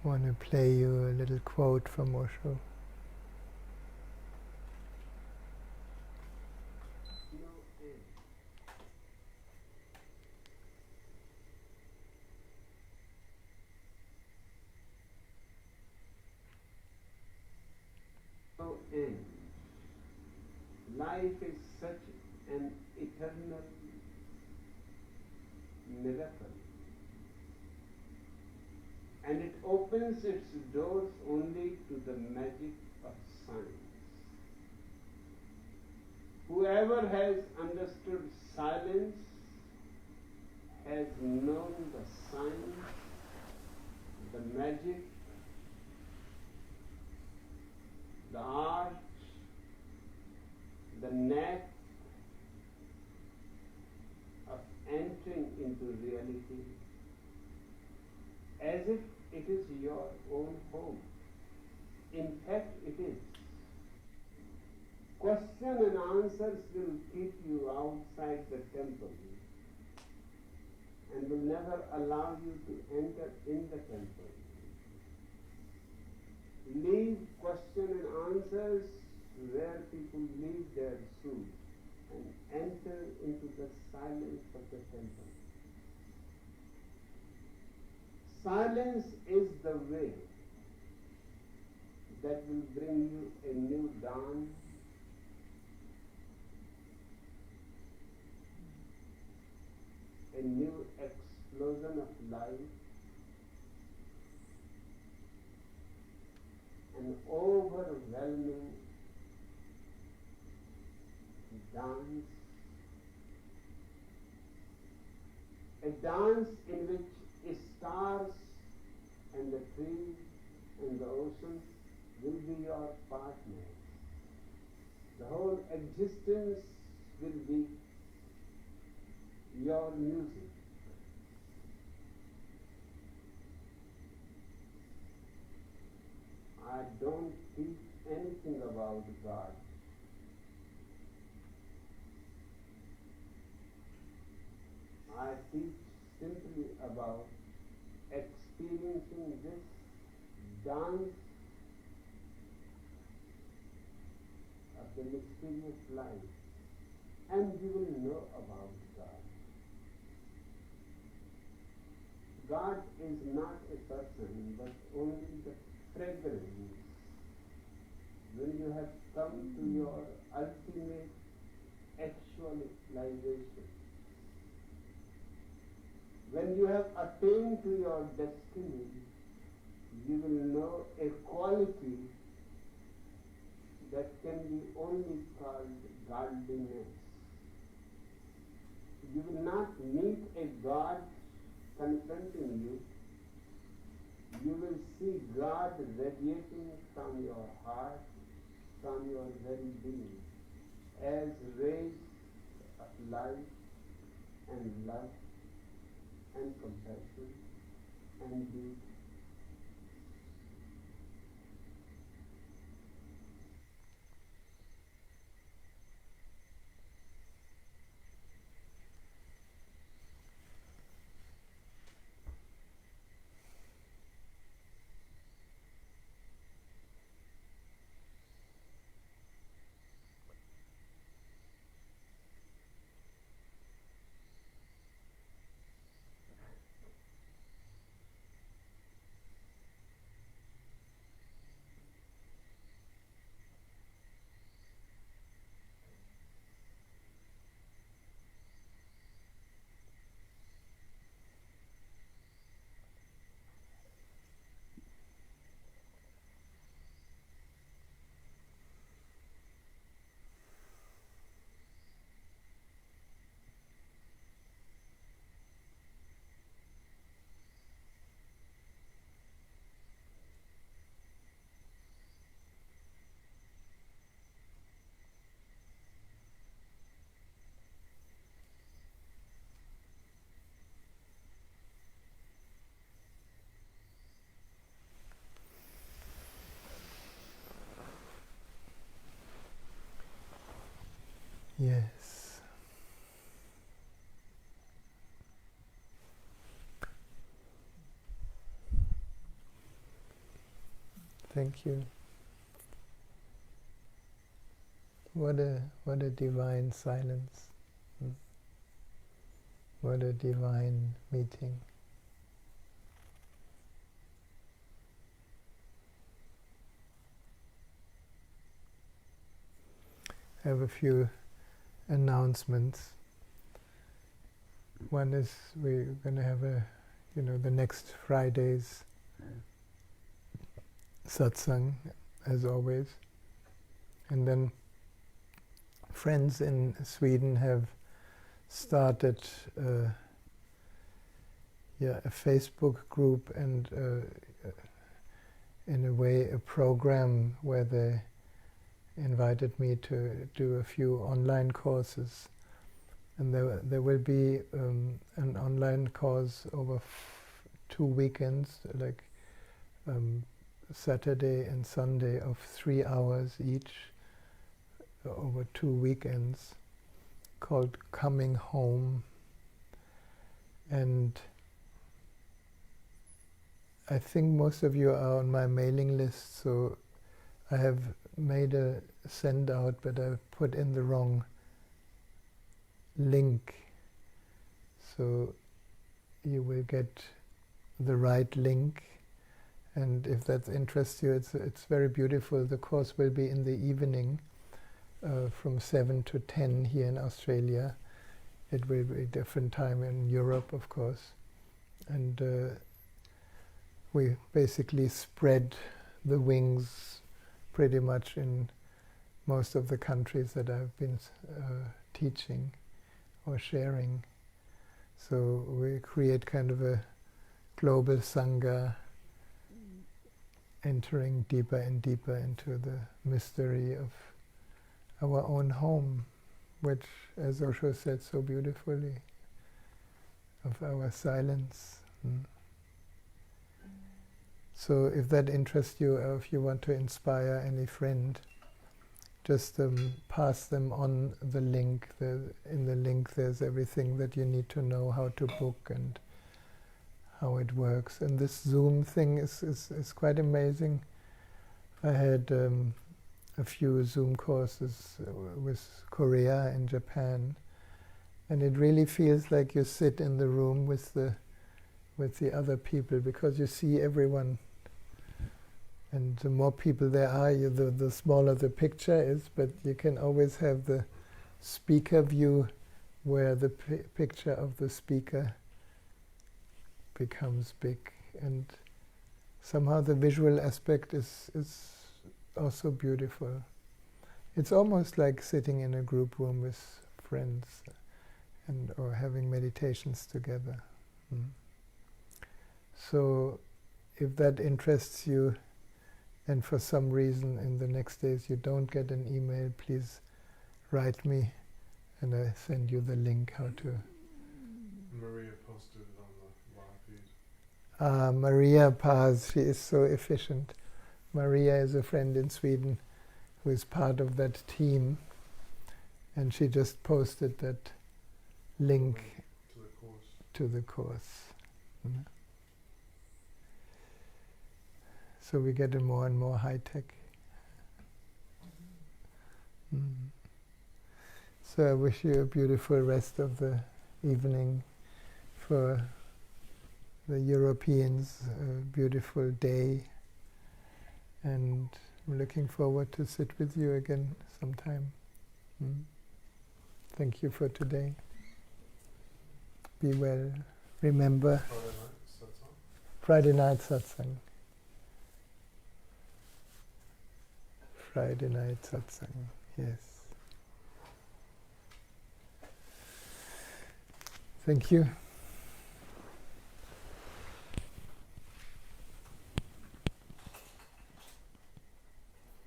want to play you a little quote from Osho. No end. Life is such an eternal miracle, and it opens its doors only to the magic of science. Whoever has understood silence has known the science, the magic, the art, the knack of entering into reality as if it is your own home. In fact, it is. Question and answers will keep you outside the temple and will never allow you to enter in the temple. Leave question and answers where people leave their shoes and enter into the silence of the temple. Silence is the way that will bring you a new dawn, a new explosion of life, an overwhelming dance, a dance in which stars and the trees and the ocean will be your partners. The whole existence will be your music. I don't teach anything about God. I teach simply about experiencing this dance of the mysterious life, and you will know about God. God is not a person, but only the fragrance. When you have come to your ultimate actualization, when you have attained to your destiny, you will know a quality that can be only called godliness. You will not meet a God confronting you. You will see God radiating from your heart, from your very being, as rays of light and love and compassion and beauty. Yes. Thank you. What a divine silence. What a divine meeting. I have a few announcements. One is we're going to have the next Friday's Satsang, as always. And then friends in Sweden have started a Facebook group and in a way a program where they invited me to do a few online courses. And there will be an online course over 2 weekends, like Saturday and Sunday, of 3 hours each over 2 weekends, called Coming Home. And I think most of you are on my mailing list, so I have made a send out, but I put in the wrong link. So you will get the right link, and if that interests you, it's very beautiful. The course will be in the evening from 7 to 10 here in Australia. It will be a different time in Europe, of course. And we basically spread the wings pretty much in most of the countries that I've been teaching or sharing. So we create kind of a global Sangha, entering deeper and deeper into the mystery of our own home, which, as Osho said so beautifully, of our silence. So if that interests you, or if you want to inspire any friend, just pass them on the link. In the link there's everything that you need to know, how to book and how it works. And this Zoom thing is quite amazing. I had a few Zoom courses with Korea and Japan, and it really feels like you sit in the room with the other people, because you see everyone. And the more people there are, the smaller the picture is, but you can always have the speaker view where the picture of the speaker becomes big. And somehow the visual aspect is also beautiful. It's almost like sitting in a group room with friends or having meditations together. So if that interests you, and for some reason in the next days you don't get an email, please write me and I send you the link how to. Maria posted it on the live feed. Maria Paz, she is so efficient. Maria is a friend in Sweden who is part of that team, and she just posted that link to the course. So we get more and more high-tech. So I wish you a beautiful rest of the evening. For the Europeans, a beautiful day. And I'm looking forward to sit with you again sometime. Thank you for today. Be well. Remember, Friday night satsang. Friday night satsang, yes. Thank you.